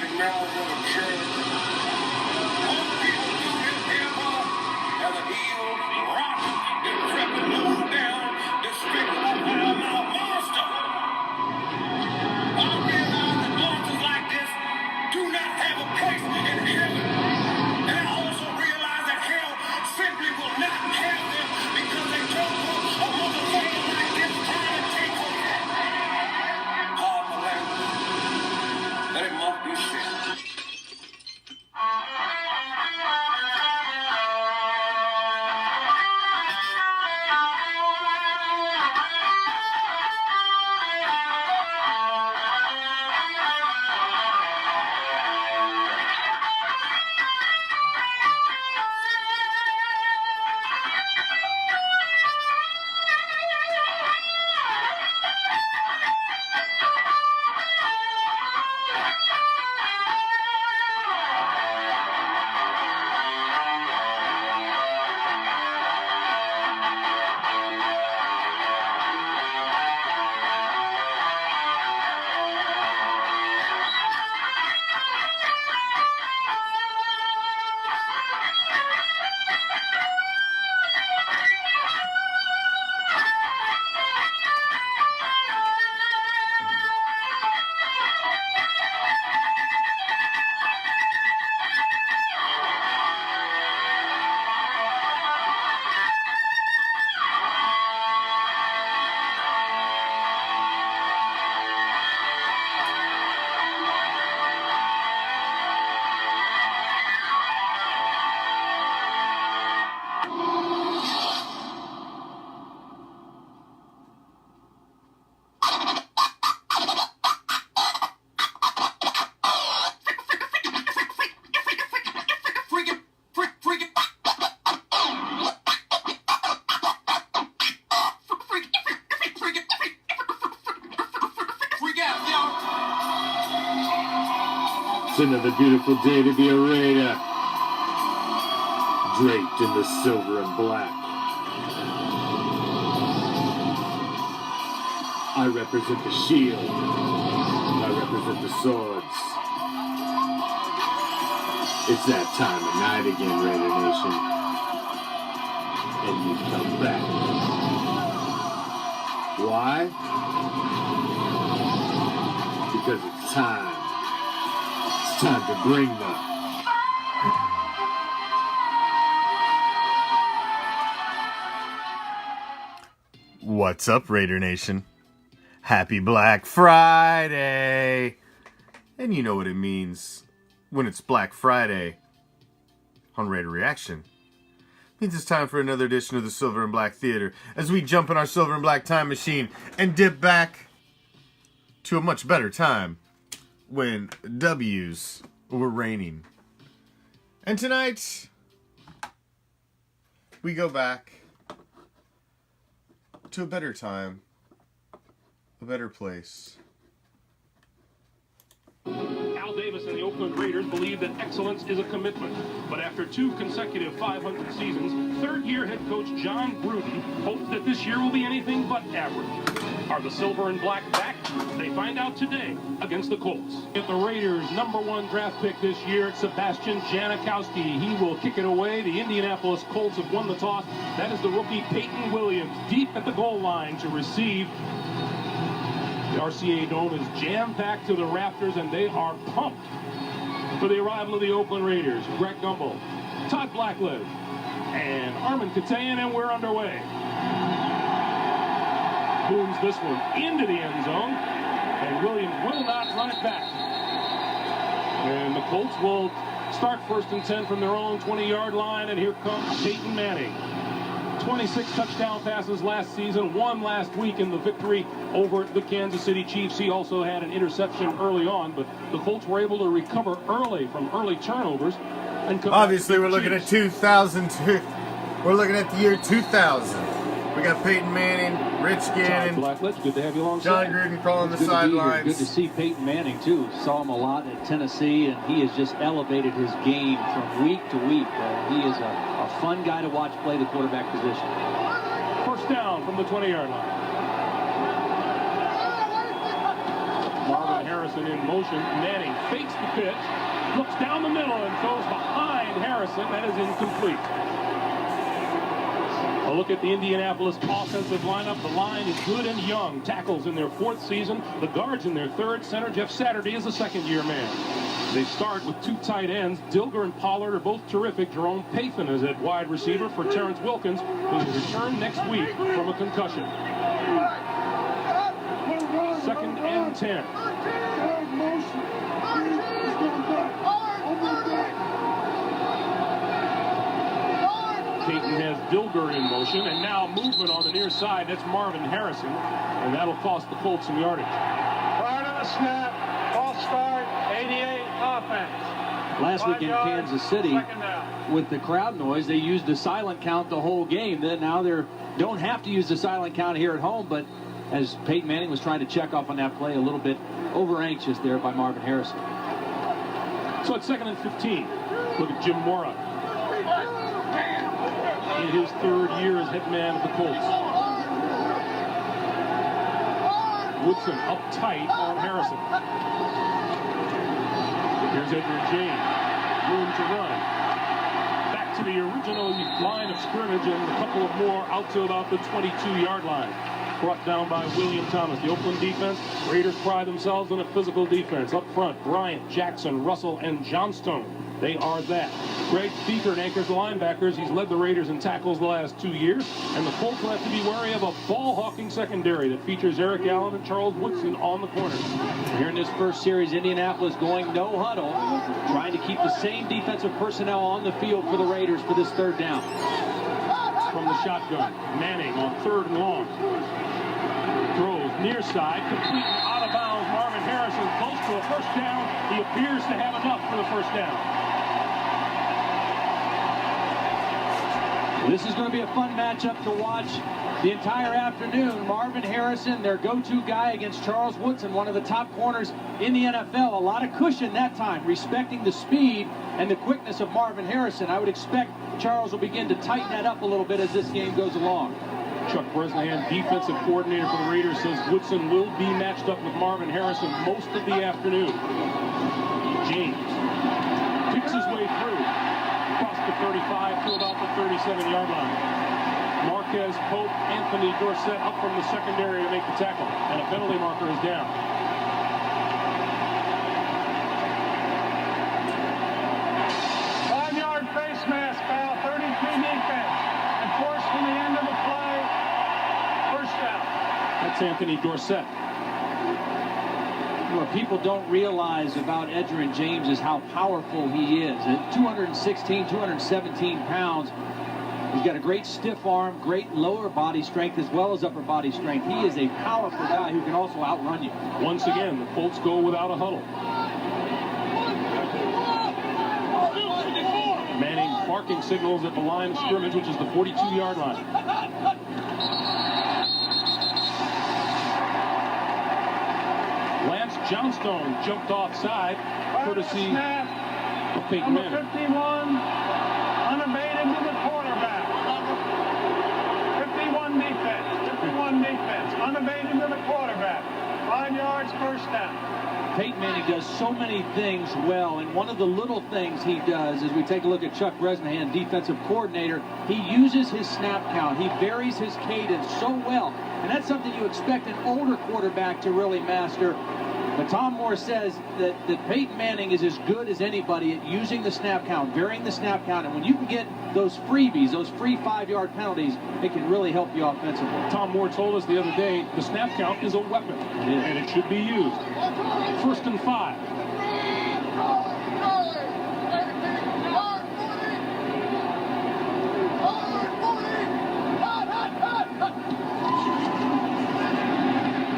Racing members of the church. Most people do this here as an evil, rotten, decrepit, low-down, despicable, foul-mouthed monster. I realize that monsters like this do not have a place in heaven. And I also realize that hell simply will not have them because they don't want a motherfucker like this trying to take over. Pardon my language, but it must be said. It's another beautiful day to be a Raider, draped in the silver and black. I represent the shield. I represent the swords. It's that time of night again, Raider Nation. And you've come back. Why? Because it's time. It's time to bring them. What's up, Raider Nation? Happy Black Friday! And you know what it means when it's Black Friday on Raider Reaction. It means it's time for another edition of the Silver and Black Theater as we jump in our Silver and Black time machine and dip back to a much better time when W's were reigning. And tonight, we go back to a better time, a better place. Al Davis and the Oakland Raiders believe that excellence is a commitment. But after 2 consecutive 500 seasons, third-year head coach John Gruden hopes that this year will be anything but average. Are the Silver and Black back? They find out today against the Colts. If the Raiders' #1 draft pick this year, it's Sebastian Janikowski. He will kick it away. The Indianapolis Colts have won the toss. That is the rookie Peyton Williams deep at the goal line to receive. The RCA Dome is jam-packed to the rafters, and they are pumped for the arrival of the Oakland Raiders. Greg Gumbel, Todd Blackledge, and Armin Katayan, and we're underway. Booms this one into the end zone, and Williams will not run it back. And the Colts will start 1st and 10 from their own 20-yard line, and here comes Peyton Manning. 26 touchdown passes last season, 1 last week in the victory over the Kansas City Chiefs. He also had an interception early on, but the Colts were able to recover early from early turnovers. And Obviously, we're looking at 2002. We're looking at the year 2000. We got Peyton Manning, Rich Gannon, good to have you along. John Gruden crawling the sidelines. Good to see Peyton Manning, too. Saw him a lot at Tennessee, and he has just elevated his game from week to week. He is a fun guy to watch play the quarterback position. 1st down from the 20-yard line. Marvin Harrison Harrison in motion. Manning fakes the pitch, looks down the middle and throws behind Harrison. That is incomplete. A look at the Indianapolis offensive lineup. The line is good and young. Tackles in their 4th season. The guards in their 3rd. Center Jeff Saturday is a second-year man. They start with 2 tight ends. Dilger and Pollard are both terrific. Jerome Pathan is at wide receiver for Terrence Wilkins, who will return next week from a concussion. 2nd and 10. Payton has Dilger in motion, and now movement on the near side. That's Marvin Harrison, and that'll cost the Colts some yardage. Prior to the snap, false start, 88 offense. Last week in Kansas City, with the crowd noise, they used the silent count the whole game. Then now they don't have to use the silent count here at home, but as Peyton Manning was trying to check off on that play, a little bit over-anxious there by Marvin Harrison. So it's 2nd and 15. Look at Jim Mora. In his 3rd year as head man of the Colts. Woodson up tight on Harrison. Here's Edgar James. Room to run. Back to the original line of scrimmage and a couple of more out to about the 22-yard line. Brought down by William Thomas. The Oakland defense, Raiders pride themselves on a physical defense. Up front, Bryant, Jackson, Russell, and Johnstone. They are that. Greg Beekert anchors the linebackers. He's led the Raiders in tackles the last 2 years. And the Colts will have to be wary of a ball-hawking secondary that features Eric Allen and Charles Woodson on the corners. Here in this first series, Indianapolis going no huddle, trying to keep the same defensive personnel on the field for the Raiders for this 3rd down. From the shotgun, Manning on 3rd and long. Throws near side, complete and out of bounds. Marvin Harrison close to a 1st down. He appears to have enough for the 1st down. This is going to be a fun matchup to watch the entire afternoon. Marvin Harrison, their go-to guy against Charles Woodson, one of the top corners in the NFL. A lot of cushion that time, respecting the speed and the quickness of Marvin Harrison. I would expect Charles will begin to tighten that up a little bit as this game goes along. Chuck Bresnahan, defensive coordinator for the Raiders, says Woodson will be matched up with Marvin Harrison most of the afternoon. James picks his way through. Across the 35 to about the 37-yard line. Marquez, Pope, Anthony Dorsett up from the secondary to make the tackle. And a penalty marker is down. Five-yard face mask foul, 33 defense. Enforced from the end of the play. 1st down. That's Anthony Dorsett. What people don't realize about Edgerrin James is how powerful he is. At 216, 217 pounds, he's got a great stiff arm, great lower body strength as well as upper body strength. He is a powerful guy who can also outrun you. Once again, the Colts go without a huddle. Manning barking signals at the line of scrimmage, which is the 42-yard line. Johnstone jumped offside, courtesy of Peyton Manning. Number 51, unabated to the quarterback. 51 defense, unabated to the quarterback. 5 yards, 1st down. Peyton Manning does so many things well, and one of the little things he does, as we take a look at Chuck Bresnahan, defensive coordinator, he uses his snap count. He varies his cadence so well, and that's something you expect an older quarterback to really master. But Tom Moore says that Peyton Manning is as good as anybody at using the snap count, varying the snap count. And when you can get those freebies, those free 5-yard penalties, it can really help you offensively. Tom Moore told us the other day the snap count is a weapon, and it should be used. 1st and 5.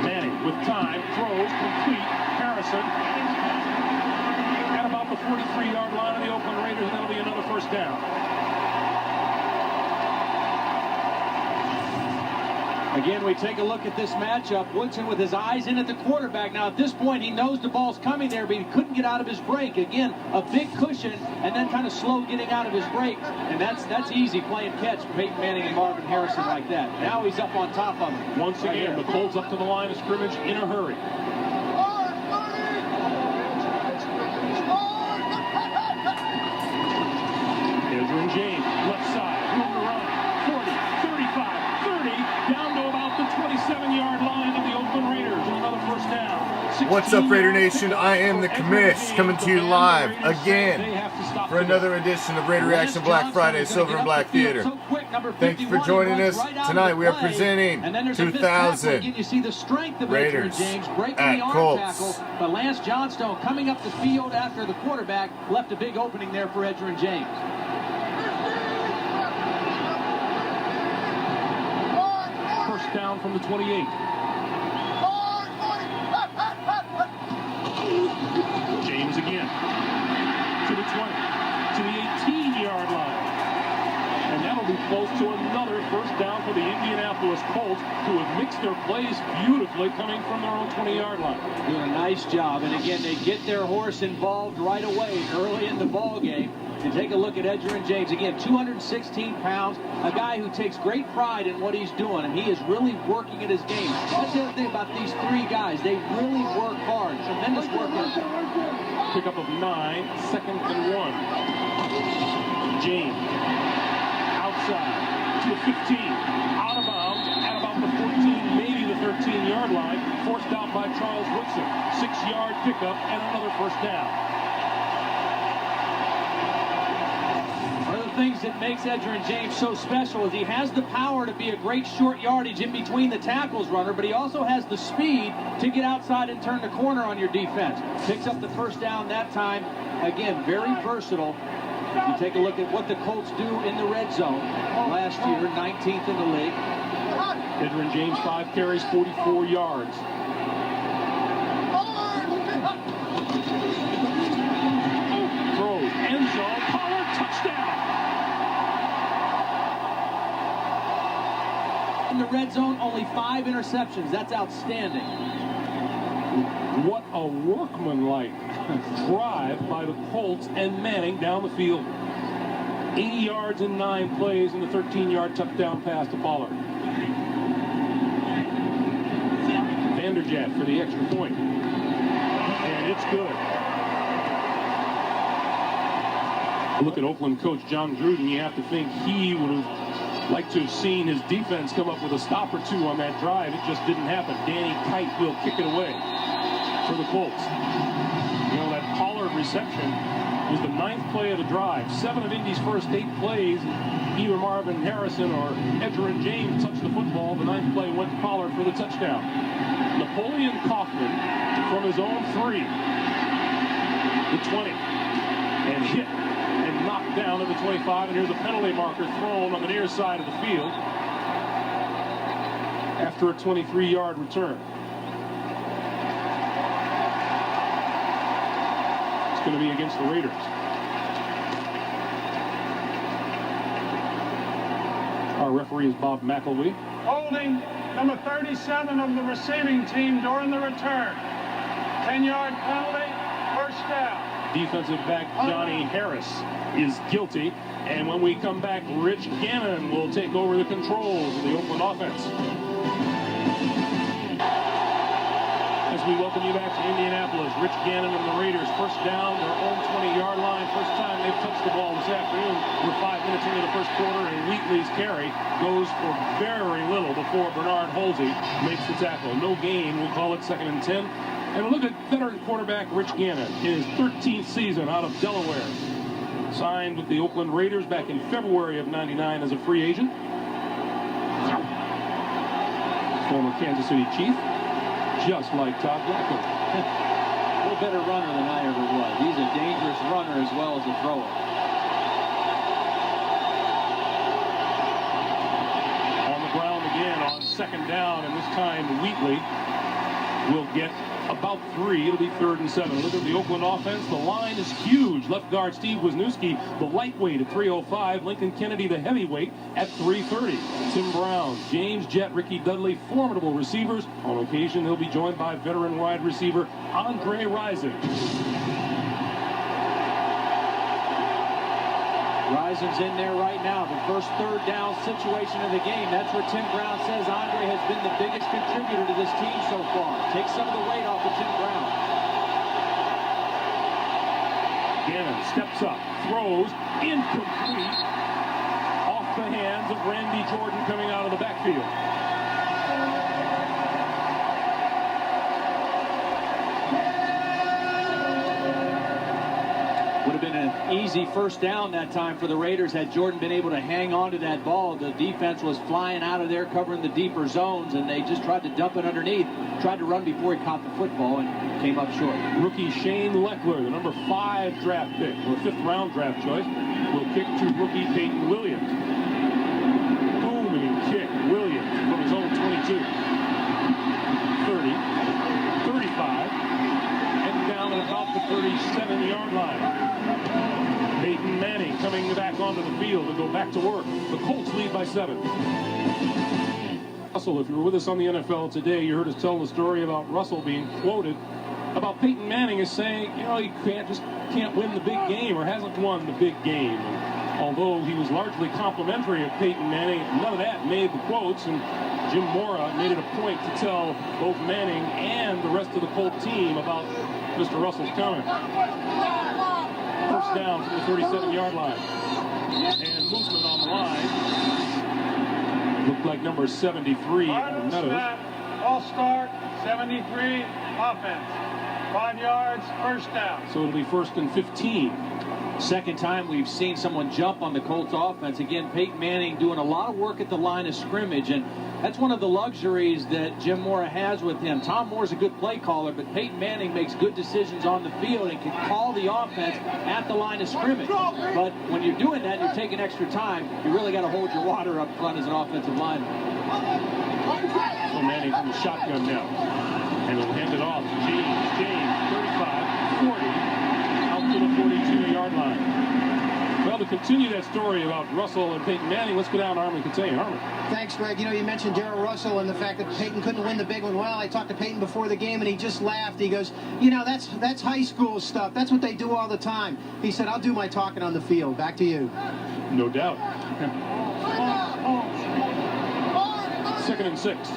Manning with time, throws, complete. Harrison at about the 43-yard line of the Oakland Raiders, and that'll be another 1st down. Again, we take a look at this matchup. Woodson with his eyes in at the quarterback. Now, at this point, he knows the ball's coming there, but he couldn't get out of his break. Again, a big cushion, and then kind of slow getting out of his break. And that's easy playing catch for Peyton Manning and Marvin Harrison like that. Now he's up on top of him. Once again, the Colts up to the line of scrimmage in a hurry. What's up, Raider Nation? I am the Commish, coming to you live again for another edition of Raider Reaction Black Friday, Silver and Black Theater. Thank you for joining us. Tonight we are presenting 2000 Raiders at Colts. But Lance Johnstone coming up the field after the quarterback left a big opening there for Edgerrin James. First down from the 28. James again to the 20, to the 18-yard line. And that'll be close to another first down for the Indianapolis Colts, who have mixed their plays beautifully coming from their own 20-yard line. Doing a nice job. And again, they get their horse involved right away early in the ball game. And take a look at Edgerrin James. Again, 216 pounds, a guy who takes great pride in what he's doing, and he is really working at his game. That's the other thing about these three guys. They really work hard. Tremendous work ethic. Pickup of 9, second and 1. James outside to the 15, out of bounds at about the 14, maybe the 13-yard line. Forced out by Charles Woodson. 6-yard pickup and another first down. Things that makes Edgerrin James so special is he has the power to be a great short yardage in between the tackles runner, but he also has the speed to get outside and turn the corner on your defense. Picks up the first down that time. Again, very versatile. If you take a look at what the Colts do in the red zone last year, 19th in the league. Edgerrin James, 5 carries, 44 yards. Throws, end zone, Pollard, touchdown. In the red zone, only 5 interceptions. That's outstanding. What a workmanlike drive by the Colts and Manning down the field. 80 yards in 9 plays and the 13-yard touchdown pass to Pollard. Vanderjagt for the extra point. And it's good. Look at Oakland coach John Gruden. You have to think he would have like to have seen his defense come up with a stop or two on that drive. It just didn't happen. Danny Kite will kick it away for the Colts. You know, that Pollard reception was the 9th play of the drive. 7 of Indy's first 8 plays, either Marvin Harrison or Edgerrin James touched the football. The 9th play went to Pollard for the touchdown. Napoleon Kaufman from his own 3. The 20. And hit. Knocked down at the 25, and here's a penalty marker thrown on the near side of the field after a 23-yard return. It's going to be against the Raiders. Our referee is Bob McElwee. Holding number 37 of the receiving team during the return. 10-yard penalty, first down. Defensive back Johnny Harris is guilty, and when we come back, Rich Gannon will take over the controls of the Oakland offense. As we welcome you back to Indianapolis, Rich Gannon and the Raiders, first down, their own 20-yard line. First time they've touched the ball this afternoon. We're 5 minutes into the first quarter, and Wheatley's carry goes for very little before Bernard Holsey makes the tackle. No gain, we'll call it 2nd and 10. And look at veteran quarterback Rich Gannon in his 13th season out of Delaware. Signed with the Oakland Raiders back in February of '99 as a free agent. Former Kansas City Chief, just like Todd Blackwood. A little better runner than I ever was. He's a dangerous runner as well as a thrower. On the ground again on 2nd down, and this time Wheatley will get about 3. It'll be 3rd and 7. Look at the Oakland offense. The line is huge. Left guard Steve Wisniewski, the lightweight at 305. Lincoln Kennedy, the heavyweight, at 330. Tim Brown, James Jett, Ricky Dudley, formidable receivers. On occasion, he'll be joined by veteran wide receiver Andre Rison. Rison's in there right now. The first 3rd down situation of the game. That's where Tim Brown says Andre has been the biggest contributor to this team so far. Take some of the weight off of Tim Brown. Gannon steps up, throws, incomplete. Off the hands of Randy Jordan coming out of the backfield. Would have been an easy first down that time for the Raiders had Jordan been able to hang on to that ball. The defense was flying out of there, covering the deeper zones, and they just tried to dump it underneath. Tried to run before he caught the football and came up short. Rookie Shane Leckler, the number 5 draft pick, or 5th round draft choice, will kick to rookie Peyton Williams. Booming kick, Williams from his own 22. 30, 35, and down at about the 37-yard line. Peyton Manning coming back onto the field to go back to work. The Colts lead by 7. Russell, if you were with us on the NFL Today, you heard us tell the story about Russell being quoted about Peyton Manning as saying, you know, he can't win the big game or hasn't won the big game. And although he was largely complimentary of Peyton Manning, none of that made the quotes, and Jim Mora made it a point to tell both Manning and the rest of the Colt team about Mr. Russell's comment. First down from the 37-yard line. And movement on the line. Looked like number 73 on Meadows. All start, 73, offense. 5 yards, first down. So it'll be 1st and 15. Second time we've seen someone jump on the Colts offense. Again, Peyton Manning doing a lot of work at the line of scrimmage, and that's one of the luxuries that Jim Mora has with him. Tom Moore's a good play caller, but Peyton Manning makes good decisions on the field and can call the offense at the line of scrimmage. But when you're doing that, you're taking extra time, you really got to hold your water up front as an offensive lineman. So Manning from the shotgun now. And he'll hand it off to James. James, 35, 40, out to the 42-yard line. Well, to continue that story about Russell and Peyton Manning, let's go down to Armin Catane. Armin. Thanks, Greg. You know, you mentioned Darrell Russell and the fact that Peyton couldn't win the big one. Well, I talked to Peyton before the game, and he just laughed. He goes, you know, that's high school stuff. That's what they do all the time. He said, I'll do my talking on the field. Back to you. No doubt. 2nd and 6.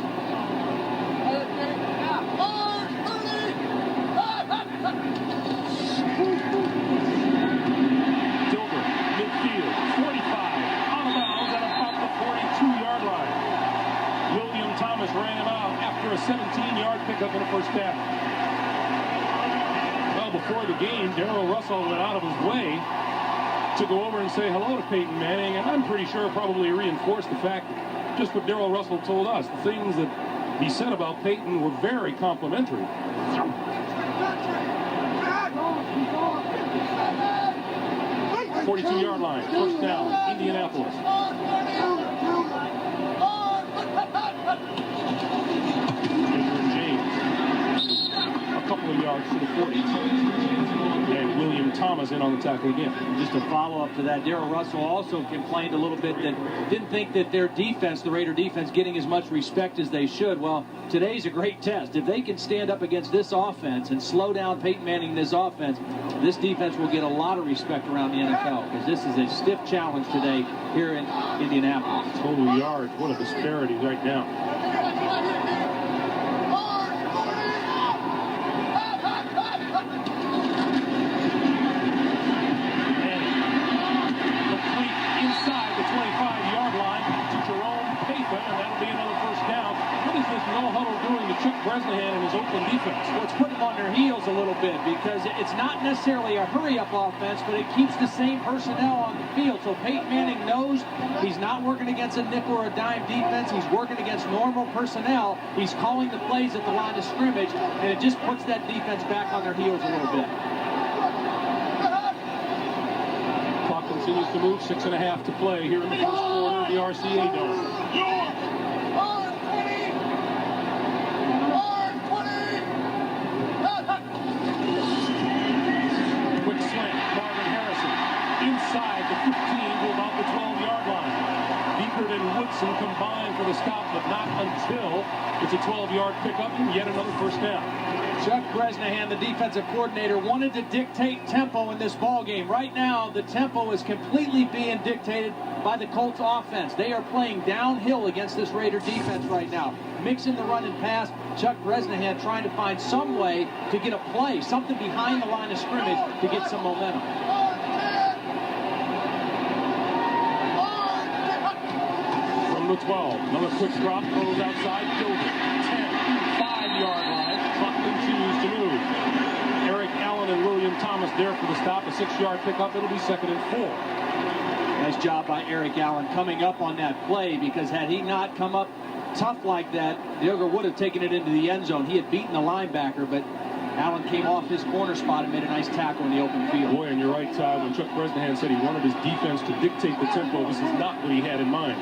Ran him out after a 17-yard pickup and a first down. Well, before the game, Darrell Russell went out of his way to go over and say hello to Peyton Manning, and I'm pretty sure probably reinforced the fact that just what Darrell Russell told us. The things that he said about Peyton were very complimentary. 42-yard line, first down, Indianapolis. Couple of yards to the 40. And William Thomas in on the tackle again. Just a follow-up to that, Darrell Russell also complained a little bit that didn't think that their defense, the Raider defense, getting as much respect as they should. Well, today's a great test. If they can stand up against this offense and slow down Peyton Manning in this offense, this defense will get a lot of respect around the NFL, because this is a stiff challenge today here in Indianapolis. Total yards, what a disparity right now. Bresnahan and his Oakland defense. Well, it's putting them on their heels a little bit, because it's not necessarily a hurry-up offense, but it keeps the same personnel on the field. So Peyton Manning knows he's not working against a nickel or a dime defense. He's working against normal personnel. He's calling the plays at the line of scrimmage, and it just puts that defense back on their heels a little bit. Clock continues to move. 6.5 to play here in the first quarter of the RCA Dome. Inside the 15 to about the 12-yard line. Beekert and Woodson combined for the stop, but not until it's a 12-yard pickup and yet another first down. Chuck Bresnahan, the defensive coordinator, wanted to dictate tempo in this ball game. Right now, the tempo is completely being dictated by the Colts offense. They are playing downhill against this Raider defense right now. Mixing the run and pass, Chuck Bresnahan trying to find some way to get a play, something behind the line of scrimmage to get some momentum. From the 12, another quick drop, throws outside, Gilbert, 10, 5-yard line, clock continues to move. Eric Allen and William Thomas Thomas there for the stop, a 6-yard pickup. It'll be 2nd and 4. Nice job by Eric Allen coming up on that play, because had he not come up tough like that, Diogo would have taken it into the end zone. He had beaten the linebacker, but Allen came off his corner spot and made a nice tackle in the open field. Boy, and you're right, Ty, when Chuck Bresnahan said he wanted his defense to dictate the tempo, this is not what he had in mind.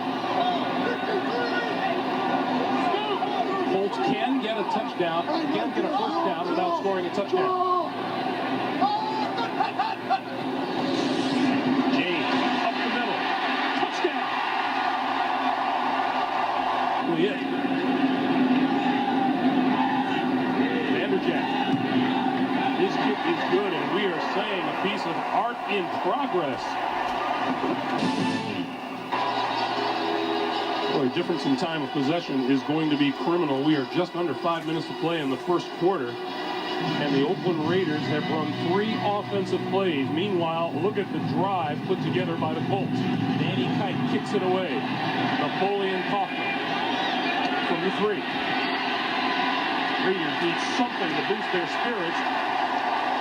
Colts can get a touchdown, can get a first down without scoring a touchdown. James, up the middle, touchdown! Really it. Vanderjack. This kick is good, and we are saying a piece of art in progress. Boy, difference in time of possession is going to be criminal. We are just under 5 minutes to play in the first quarter, and the Oakland Raiders have run 3 offensive plays. Meanwhile, look at the drive put together by the Colts. Danny Kite kicks it away. Napoleon Kaufman from the 3. Raiders need something to boost their spirits.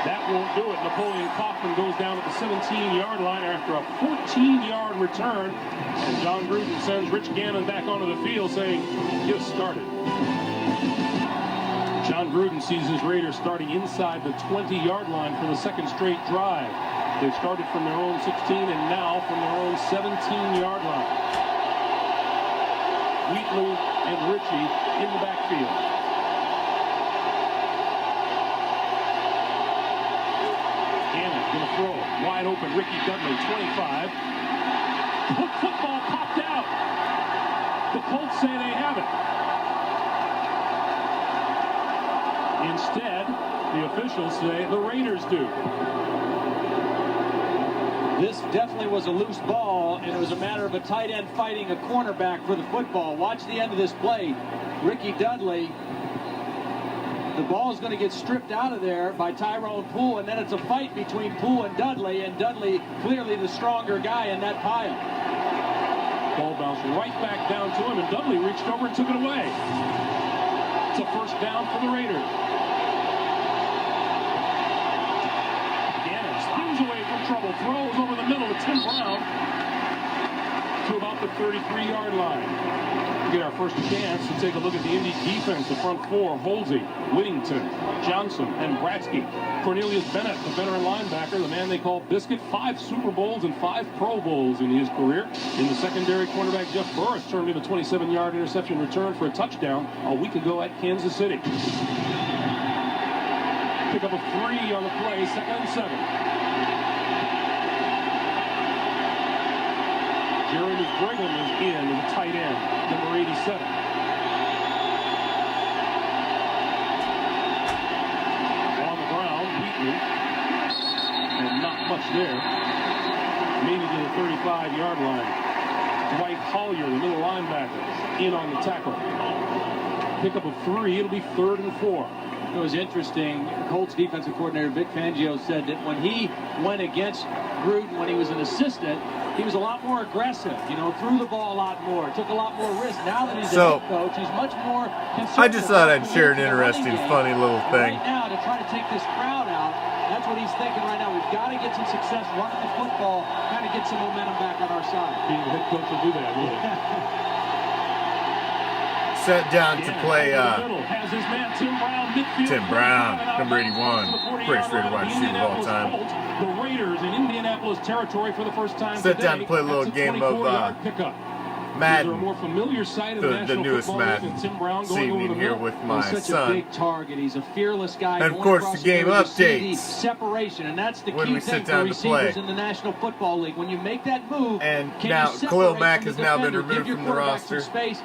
That won't do it. Napoleon Kaufman goes down at the 17-yard line after a 14-yard return. And John Gruden sends Rich Gannon back onto the field saying, "Get started." John Gruden sees his Raiders starting inside the 20-yard line for the 2nd straight drive. They started from their own 16 and now from their own 17-yard line. Wheatley and Ritchie in the backfield. Going to throw. Wide open, Ricky Dudley, 25. Football popped out. The Colts say they have it. Instead, the officials say the Raiders do. This definitely was a loose ball, and it was a matter of a tight end fighting a cornerback for the football. Watch the end of this play. Ricky Dudley. The ball is going to get stripped out of there by Tyrone Poole, and then it's a fight between Poole and Dudley clearly the stronger guy in that pile. Ball bounced right back down to him, and Dudley reached over and took it away. It's a first down for the Raiders. Gannon spins away from trouble, throws over the middle to Tim Brown to about the 33-yard line. Get our first chance to take a look at the Indy defense. The front 4, Holsey, Whittington, Johnson, and Bratsky. Cornelius Bennett, the veteran linebacker, the man they call Biscuit, 5 Super Bowls and 5 Pro Bowls in his career. In the secondary, cornerback Jeff Burris turned in a 27-yard interception return for a touchdown a week ago at Kansas City. Pick up a 3 on the play, 2nd and 7. Jeremy Brigham is in as a tight end, number 87. On the ground, Wheatley, and not much there. Maybe to the 35-yard line. Dwight Collier, the middle linebacker, in on the tackle. Pick up a 3, it'll be 3rd and 4. It was interesting. Colts defensive coordinator Vic Fangio said that when he went against Gruden when he was an assistant, he was a lot more aggressive, threw the ball a lot more, took a lot more risk. Now that he's a head coach, he's much more conservative. I just thought I'd share an interesting, funny little thing. Right now, to try to take this crowd out, that's what he's thinking right now. We've got to get some success running the football, kind of get some momentum back on our side. Being a head coach will do that, will he? Set down to play has his man, Tim Brown, midfield. Tim Brown, number 81, greatest Raider wide receiver of all time. The Raiders in Indianapolis territory for the first time Set today. down to play a little game of Madden, the newest Madden. This evening here with my such son. a big target. He's a fearless guy. And of course, the game updates separation, and that's the when key we thing sit down for to play. receivers in the National Football League. When you make that move, And can now you Khalil separate Mack from has the now been defender, removed give from your the quarterback some roster. space?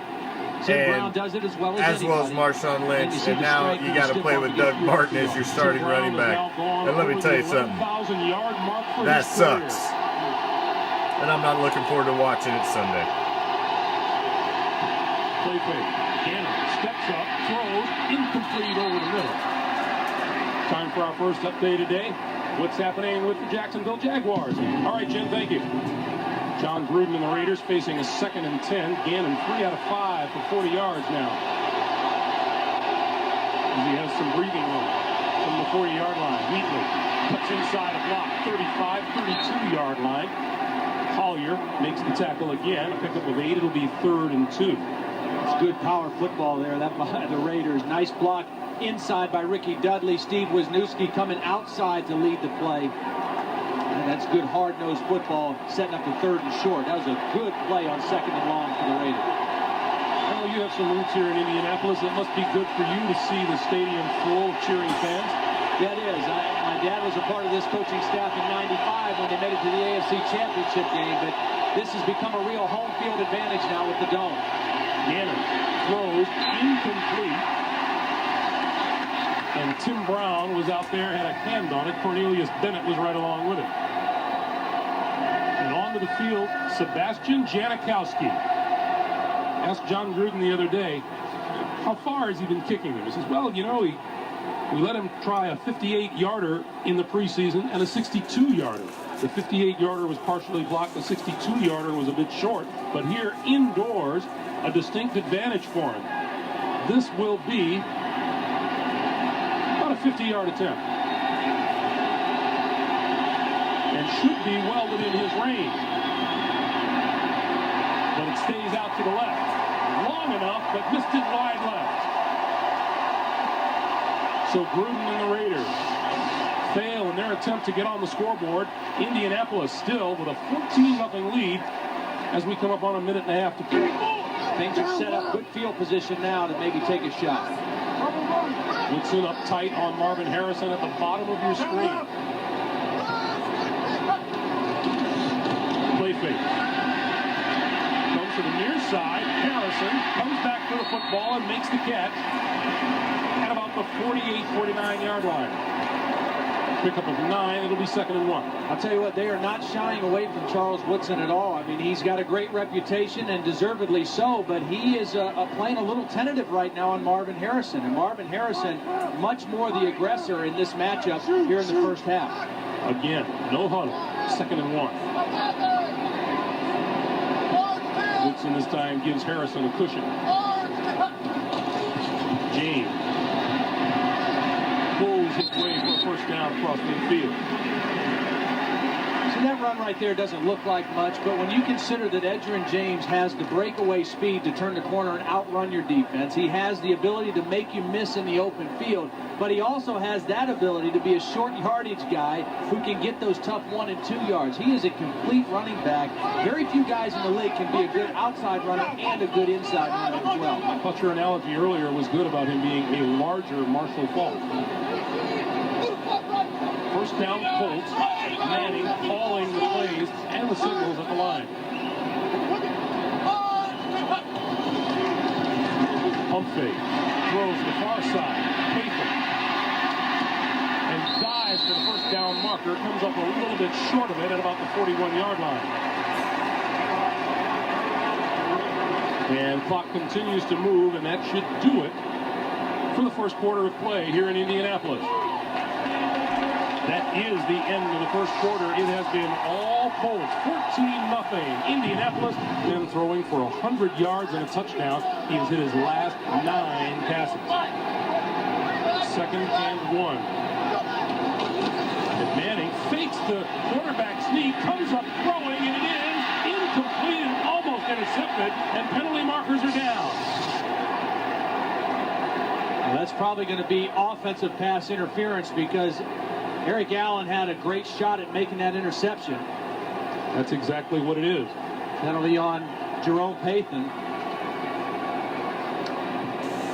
Tim Brown does it as well as Marshawn Lynch, and now you got to play with Doug Martin as your starting running back. And let me tell you something, that sucks. And I'm not looking forward to watching it Sunday. Play fake. Gannon steps up, throws, incomplete over the middle. Time for our first update today. What's happening with the Jacksonville Jaguars? All right, Jim, thank you. John Gruden and the Raiders facing a 2nd and 10. Gannon 3 out of 5 for 40 yards now. As he has some breathing room from the 40-yard line. Wheatley Cuts inside a block, 35, 32-yard line. Collier makes the tackle again. A pickup of 8. It'll be 3rd and 2. It's good power football there, that by the Raiders. Nice block inside by Ricky Dudley. Steve Wisniewski coming outside to lead the play. And that's good hard-nosed football, setting up the 3rd and short. That was a good play on 2nd and long for the Raiders. Well, you have some roots here in Indianapolis. It must be good for you to see the stadium full of cheering fans. Yeah, it is. My dad was a part of this coaching staff in '95 when they made it to the AFC Championship game, but this has become a real home field advantage now with the Dome. Gannon throws incomplete. And Tim Brown was out there, had a hand on it. Cornelius Bennett was right along with him. And onto the field, Sebastian Janikowski. Asked John Gruden the other day, how far has he been kicking them? He says, well, you know, we let him try a 58-yarder in the preseason and a 62-yarder. The 58-yarder was partially blocked. The 62-yarder was a bit short. But here, indoors, a distinct advantage for him. This will be about a 50-yard attempt. And should be well within his range. But it stays out to the left. Long enough, but missed it wide left. So Gruden and the Raiders fail in their attempt to get on the scoreboard. Indianapolis still with a 14-0 lead as we come up on a minute and a half to play. Things are set up, good field position now to maybe take a shot. Woodson up tight on Marvin Harrison at the bottom of your screen. Play fake. Comes to the near side. Harrison comes back for the football and makes the catch at about the 48, 49-yard line. Pickup of 9. It'll be 2nd and 1. I'll tell you what, they are not shying away from Charles Woodson at all. I mean, he's got a great reputation, and deservedly so, but he is playing a little tentative right now on Marvin Harrison. And Marvin Harrison, much more the aggressor in this matchup here in the first half. Again, no huddle. 2nd and 1. Woodson this time gives Harrison a cushion. James pulls his way for a first down across midfield. So that run right there doesn't look like much, but when you consider that Edgerrin James has the breakaway speed to turn the corner and outrun your defense, he has the ability to make you miss in the open field, but he also has that ability to be a short yardage guy who can get those tough 1 and 2 yards. He is a complete running back. Very few guys in the league can be a good outside runner and a good inside runner as well. I thought your analogy earlier was good about him being a larger Marshall Faulk. First down, Colts. Manning calling the plays and the signals at the line. Pump fake. Throws to the far side. Payton. And dives for the first down marker. Comes up a little bit short of it at about the 41-yard line. And clock continues to move, and that should do it for the first quarter of play here in Indianapolis. That is the end of the first quarter. It has been all Colts, 14-0. Indianapolis then throwing for 100 yards and a touchdown. He has hit his last 9 passes. 2nd and 1. And Manning fakes the quarterback sneak, comes up throwing, and it is incomplete and almost intercepted, and penalty markers are down. Well, that's probably going to be offensive pass interference because Eric Allen had a great shot at making that interception. That's exactly what it is. Penalty on Jerome Payton.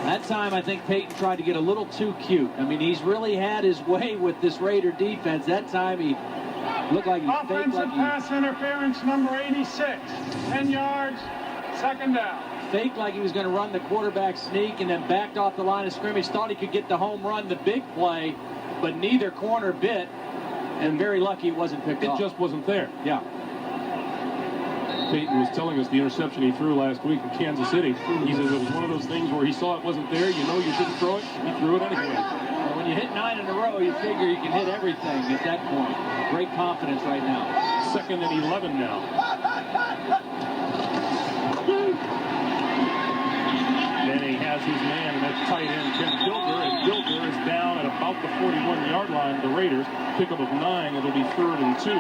That time, I think Payton tried to get a little too cute. I mean, he's really had his way with this Raider defense. That time, he looked like he faked Offensive pass interference number 86. 10 yards, 2nd down. Faked like he was going to run the quarterback sneak and then backed off the line of scrimmage. Thought he could get the home run, the big play, but neither corner bit, and very lucky it wasn't picked off. It just wasn't there. Yeah. Payton was telling us the interception he threw last week in Kansas City. He says it was one of those things where he saw it wasn't there, you know you shouldn't throw it, he threw it anyway. Well, when you hit 9 in a row, you figure you can hit everything at that point. Great confidence right now. 2nd and 11 now. Manning has his man, and that's tight end Ken Dilger, and Dilger is down at about the 41-yard line. The Raiders pickup of 9. It'll be 3rd and 2.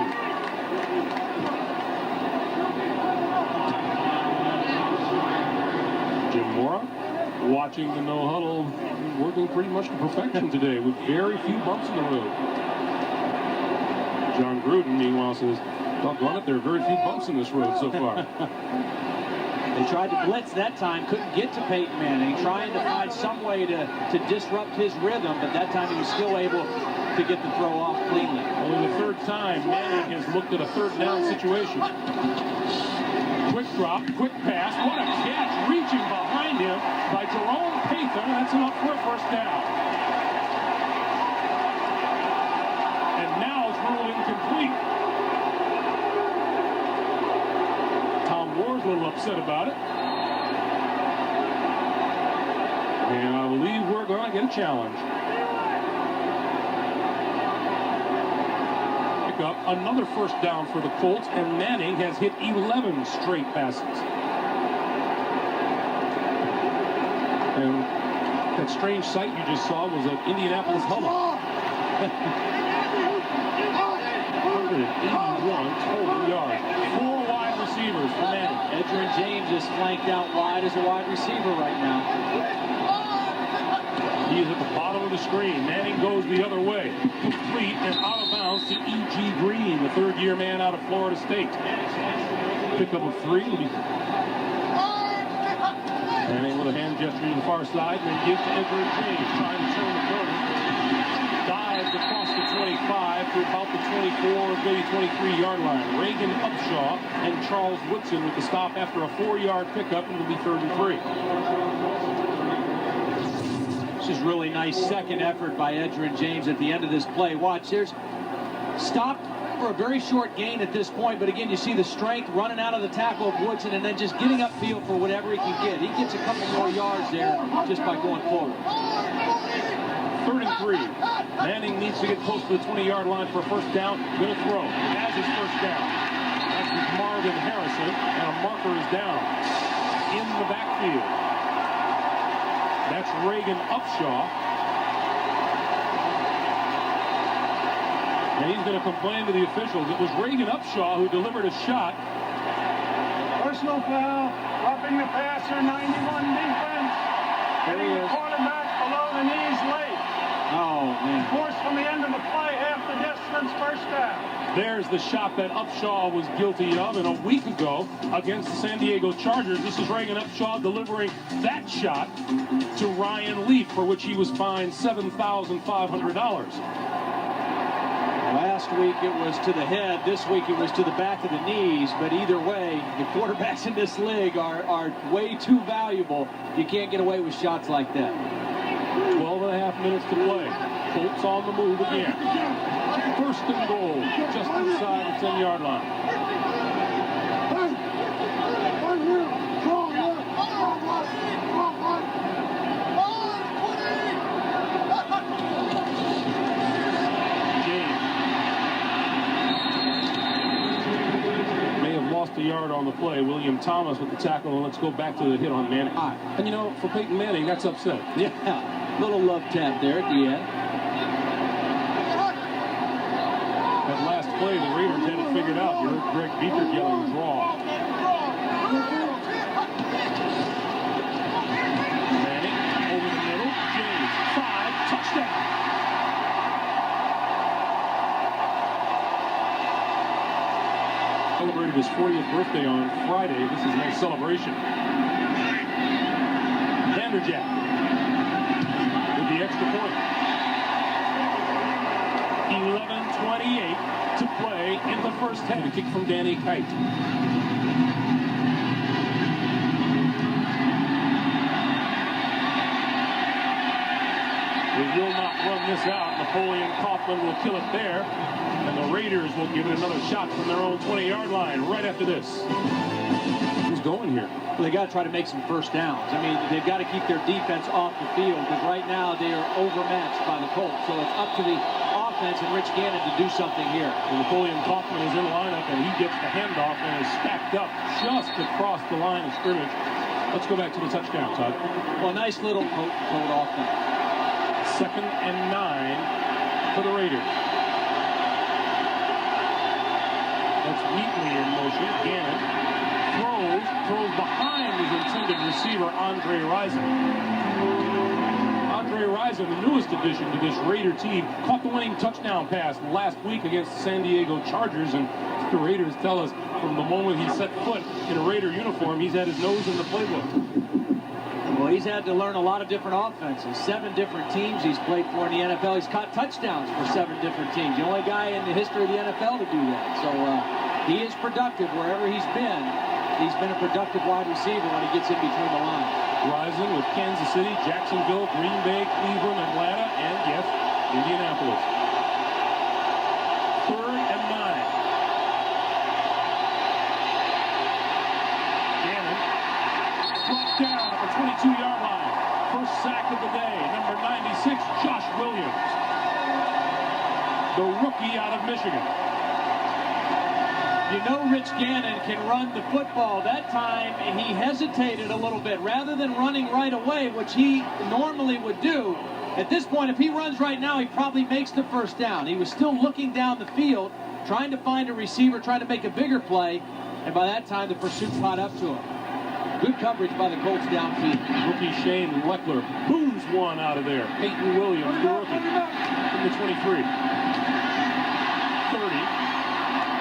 Jim Mora watching the no huddle, working pretty much to perfection today with very few bumps in the road. John Gruden, meanwhile, says, doggone it, there are very few bumps in this road so far. They tried to blitz that time, couldn't get to Peyton Manning, trying to find some way to disrupt his rhythm, but that time he was still able to get the throw off cleanly. Only the 3rd time Manning has looked at a 3rd down situation. Quick drop, quick pass, what a catch, reaching behind him by Jerome Pathan. That's enough for a 1st down. And now it's ruled incomplete. Tom Moore's a little upset about it. And I believe we're going to get a challenge. Pick up another 1st down for the Colts, and Manning has hit 11 straight passes. And that strange sight you just saw was an Indianapolis huddle. 181 total yards. 4 wide receivers for Manning. Edgerrin James is flanked out wide as a wide receiver right now. He is at the bottom of the screen. Manning goes the other way. Complete and out of bounds to E.G. Green, the 3rd-year man out of Florida State. Pickup of 3. Manning with a hand gesture to the far side, and then gives to Edgerrin James, trying to turn the corner. Dives across the 25 to about the 24, maybe 23-yard line. Reagan Upshaw and Charles Woodson with the stop after a 4-yard pickup, and it'll be 3rd and 3. This is really nice second effort by Edgerrin James at the end of this play. Watch, there's stopped for a very short gain at this point, but again, you see the strength running out of the tackle of Woodson and then just getting upfield for whatever he can get. He gets a couple more yards there just by going forward. 3rd and 3. Manning needs to get close to the 20-yard line for a 1st down. Going to throw. Has his 1st down. That's with Marvin Harrison, and a marker is down in the backfield. That's Reagan Upshaw. And he's going to complain to the officials. It was Reagan Upshaw who delivered a shot. Personal foul, roughing the passer, 91 defense. Hitting the quarterback below the knees late. Oh, man. Forced from the end of the play, half the distance, 1st down. There's the shot that Upshaw was guilty of, and a week ago against the San Diego Chargers, this is Reagan Upshaw delivering that shot to Ryan Leaf, for which he was fined $7,500. Last week it was to the head. This week it was to the back of the knees. But either way, the quarterbacks in this league are way too valuable. You can't get away with shots like that. 12 and a half minutes to play. Colts on the move again. 1st and goal, just inside the 10-yard line. A yard on the play. William Thomas with the tackle, and let's go back to the hit on Manning. And you know, for Peyton Manning, that's upset. Yeah, little love tap there at the end. That last play, the Raiders had it figured out. You heard Greg Beaker yelling, draw. Manning over the middle. James, 5, touchdown. Celebrated his 40th birthday on Friday. This is a nice celebration. Vanderjagt with the extra point. 11:28 to play in the 1st half. A kick from Danny Kite. They will not run this out. Napoleon Kaufman will kill it there. And the Raiders will give it another shot from their own 20-yard line right after this. Who's going here? Well, they got to try to make some 1st downs. I mean, they've got to keep their defense off the field because right now they are overmatched by the Colts. So it's up to the offense and Rich Gannon to do something here. And Napoleon Kaufman is in lineup, and he gets the handoff and is stacked up just across the line of scrimmage Let's go back to the touchdown, Todd. Well, nice little code offense. 2nd and 9 for the Raiders. That's Wheatley in motion. Gannon throws behind his intended receiver, Andre Rison. Andre Rison, the newest addition to this Raider team, caught the winning touchdown pass last week against the San Diego Chargers, and the Raiders tell us from the moment he set foot in a Raider uniform, he's had his nose in the playbook. Well, he's had to learn a lot of different offenses. 7 different teams he's played for in the NFL. He's caught touchdowns for 7 different teams. The only guy in the history of the NFL to do that. So he is productive wherever he's been. He's been a productive wide receiver when he gets in between the lines. Rising with Kansas City, Jacksonville, Green Bay, Cleveland, Atlanta, and yes, Indianapolis. 3rd and 9. Gannon brought down at the 22-yard line. First sack of the day, number 96, Josh Williams, the rookie out of Michigan. You know Rich Gannon can run the football. That time he hesitated a little bit. Rather than running right away, which he normally would do, at this point, if he runs right now, he probably makes the first down. He was still looking down the field, trying to find a receiver, trying to make a bigger play, and by that time the pursuit caught up to him. Good coverage by the Colts downfield. Rookie Shane Leckler booms one out of there. Peyton Williams, the rookie, from the 23. 30.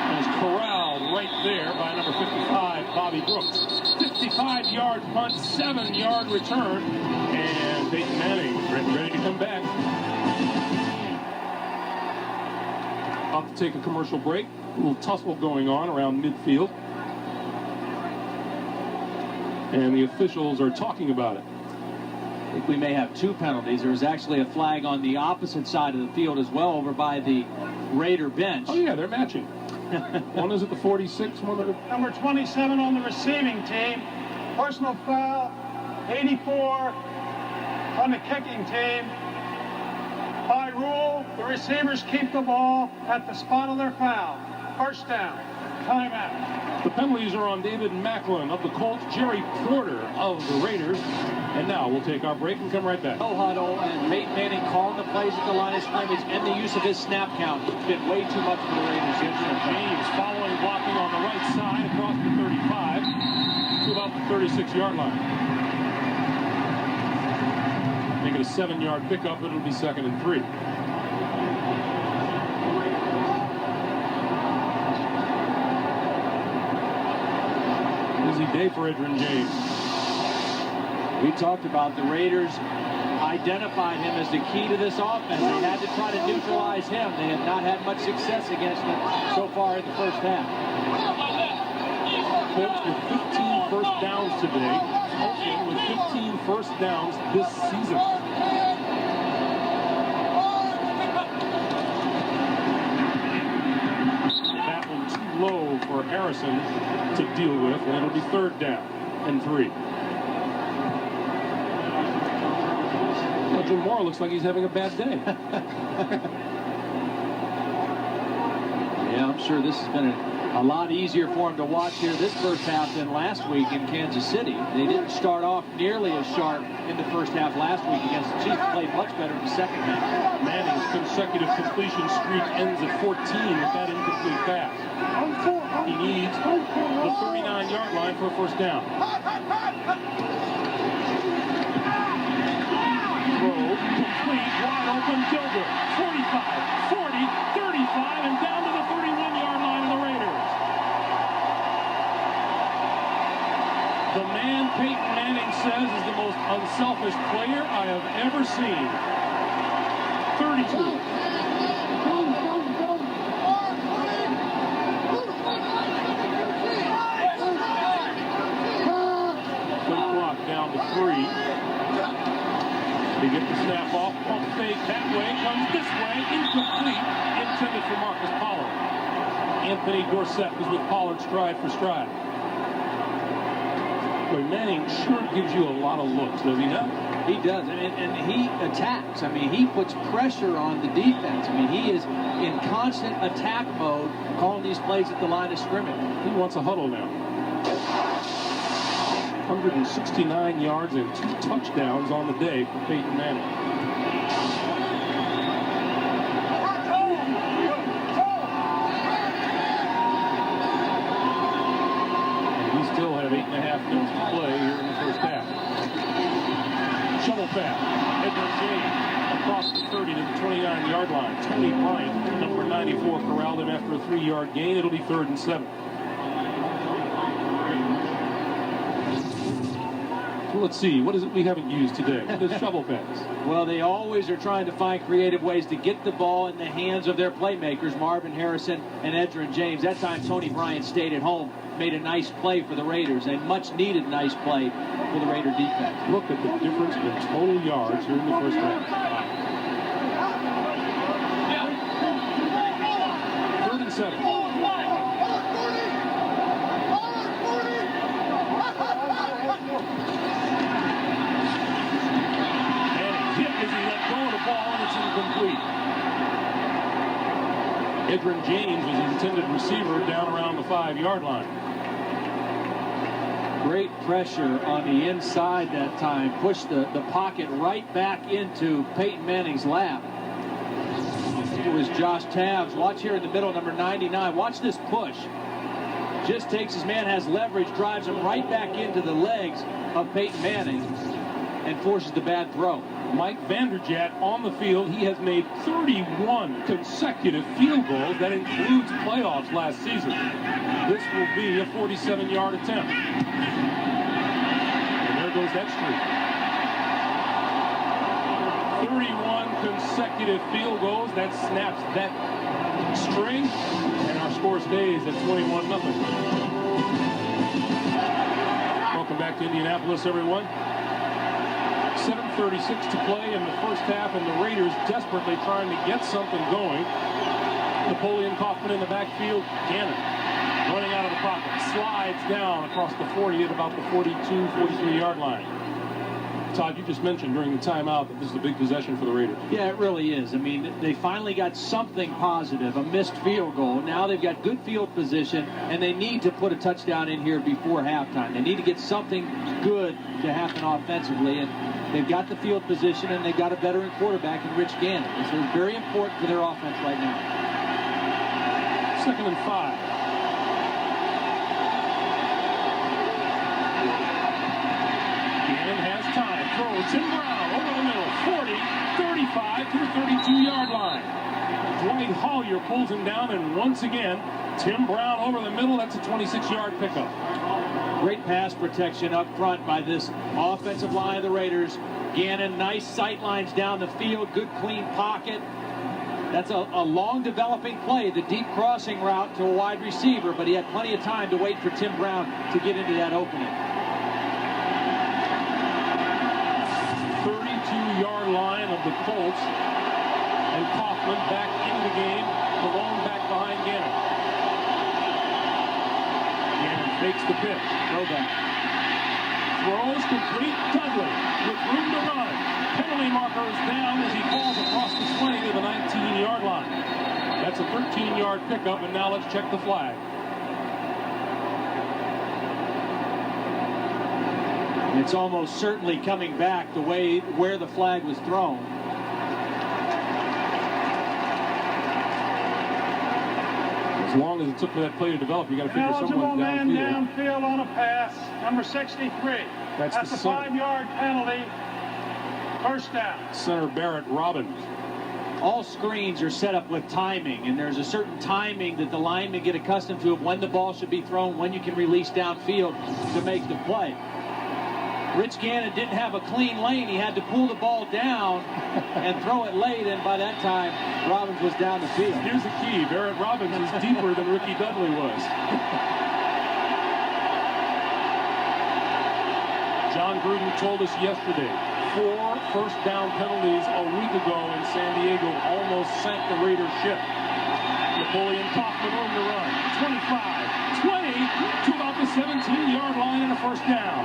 And is corralled right there by number 55, Bobby Brooks. 55-yard punt, 7-yard return, and Peyton Manning ready to come back. About to take a commercial break. A little tussle going on around midfield. And the officials are talking about it. I think we may have 2 penalties. There was actually a flag on the opposite side of the field as well, over by the Raider bench. Oh yeah, they're matching. One is at the 46, one at the... Number 27 on the receiving team. Personal foul, 84 on the kicking team. By rule, the receivers keep the ball at the spot of their foul. First down. Timeout. The penalties are on David Macklin of the Colts, Jerry Porter of the Raiders. And now we'll take our break and come right back. No huddle, and Peyton Manning calling the plays at the line of scrimmage and the use of his snap count. It's been way too much for the Raiders. James following, blocking on the right side across the 35 to about the 36-yard line. Make it a 7-yard pickup, it'll be 2nd and 3. Busy day for Edgerrin James. We talked about the Raiders identified him as the key to this offense. They had to try to neutralize him. They have not had much success against him so far in the first half. Colts with 15 first downs today. Colts with 15 first downs this season. That one too low for Harrison to deal with, and it'll be 3rd down and 3. Jim Moore looks like he's having a bad day. Yeah, I'm sure this has been a lot easier for him to watch here this first half than last week in Kansas City. They didn't start off nearly as sharp in the first half last week against the Chiefs. Played much better in the second half. Manning's consecutive completion streak ends at 14 with that incomplete pass. He needs the 39-yard line for a first down. Complete, wide open, Gilbert, 45, 40, 35, and down to the 31-yard line of the Raiders. The man Peyton Manning says is the most unselfish player I have ever seen. 32. Good clock down to 3. They get the snap off, pump fake that way, comes this way, incomplete, intended for Marcus Pollard. Anthony Dorsett was with Pollard stride for stride. But Manning sure gives you a lot of looks, does he not? He does, and he attacks. I mean, he puts pressure on the defense. I mean, he is in constant attack mode, calling these plays at the line of scrimmage. He wants a huddle now. 169 yards and 2 touchdowns on the day for Peyton Manning. And we still have 8.5 minutes to play here in the first half. Shovel pass. Edward James across the 30 to the 29-yard line. Tony Bryant, number 94, corralled him after a 3-yard gain. It'll be 3rd and 7. Let's see, what is it we haven't used today? The shovel pass. Well, they always are trying to find creative ways to get the ball in the hands of their playmakers, Marvin Harrison and Edgerrin James. That time, Tony Bryant stayed at home, made a nice play for the Raiders, a much-needed nice play for the Raider defense. Look at the difference in total yards here in the first half. 3rd and 7. Incomplete. Edgerrin James was his intended receiver down around the 5-yard line. Great pressure on the inside that time. Pushed the pocket right back into Peyton Manning's lap. It was Josh Tabbs. Watch here in the middle, number 99. Watch this push. Just takes his man, has leverage, drives him right back into the legs of Peyton Manning and forces the bad throw. Mike Vanderjagt on the field. He has made 31 consecutive field goals. That includes playoffs last season. This will be a 47-yard attempt. And there goes that streak. 31 consecutive field goals. That snaps that string. And our score stays at 21-0. Welcome back to Indianapolis, everyone. 7:36 to play in the first half, and the Raiders desperately trying to get something going. Napoleon Kaufman in the backfield. Gannon running out of the pocket. Slides down across the 40 at about the 42, 43-yard line. Todd, you just mentioned during the timeout that this is a big possession for the Raiders. Yeah, it really is. I mean, they finally got something positive, a missed field goal. Now they've got good field position, and they need to put a touchdown in here before halftime. They need to get something good to happen offensively, and they've got the field position, and they've got a veteran quarterback in Rich Gannon. This is very important for their offense right now. 2nd and 5. Gannon has time. Throws Tim Brown over the middle. 40, 35 to the 32-yard line. Dwight Hollier pulls him down, and once again, Tim Brown over the middle. That's a 26-yard pickup. Great pass protection up front by this offensive line of the Raiders. Gannon, nice sight lines down the field, good clean pocket. That's a long developing play, the deep crossing route to a wide receiver, but he had plenty of time to wait for Tim Brown to get into that opening. 32-yard line of the Colts, and Kaufman back in the game, Malone back behind Gannon. Gannon fakes the pitch. Throwback. Throws complete. Dudley with room to run. Penalty marker is down as he falls across the 20 to the 19-yard line. That's a 13-yard pickup, and now let's check the flag. It's almost certainly coming back the way where the flag was thrown. As long as it took that play to develop, you got to figure Eligible someone man downfield. downfield on a pass, number 63. That's a the center. 5-yard penalty. First down. Center Barrett Robbins. All screens are set up with timing, and there's a certain timing that the linemen get accustomed to of when the ball should be thrown, when you can release downfield to make the play. Rich Gannon didn't have a clean lane. He had to pull the ball down and throw it late, and by that time, Robbins was down the field. Here's the key. Barrett Robbins is deeper than Ricky Dudley was. John Gruden told us yesterday, 4 first-down penalties a week ago in San Diego almost sank the Raiders ship. Napoleon Kaufman room to run. 25, 20, to about the 17-yard line and a first down.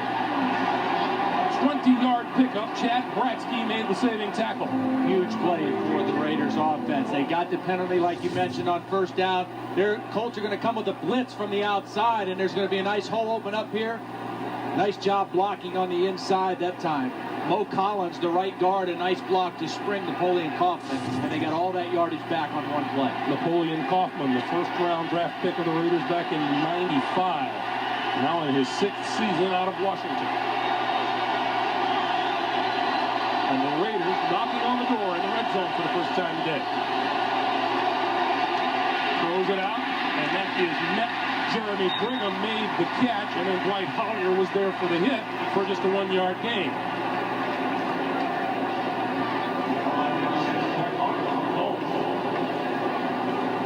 20-yard pickup. Chad Bratsky made the saving tackle. Huge play for the Raiders offense. They got the penalty, like you mentioned, on first down. Their Colts are going to come with a blitz from the outside, and there's going to be a nice hole open up here. Nice job blocking on the inside that time. Mo Collins, the right guard, a nice block to spring Napoleon Kaufman, and they got all that yardage back on one play. Napoleon Kaufman, the first-round draft pick of the Raiders back in '95, now in his 6th season out of Washington. And the Raiders knocking on the door in the red zone for the first time today. Throws it out, and that is met. Jeremy Brigham made the catch, and then Dwight Hollier was there for the hit for just a 1-yard gain.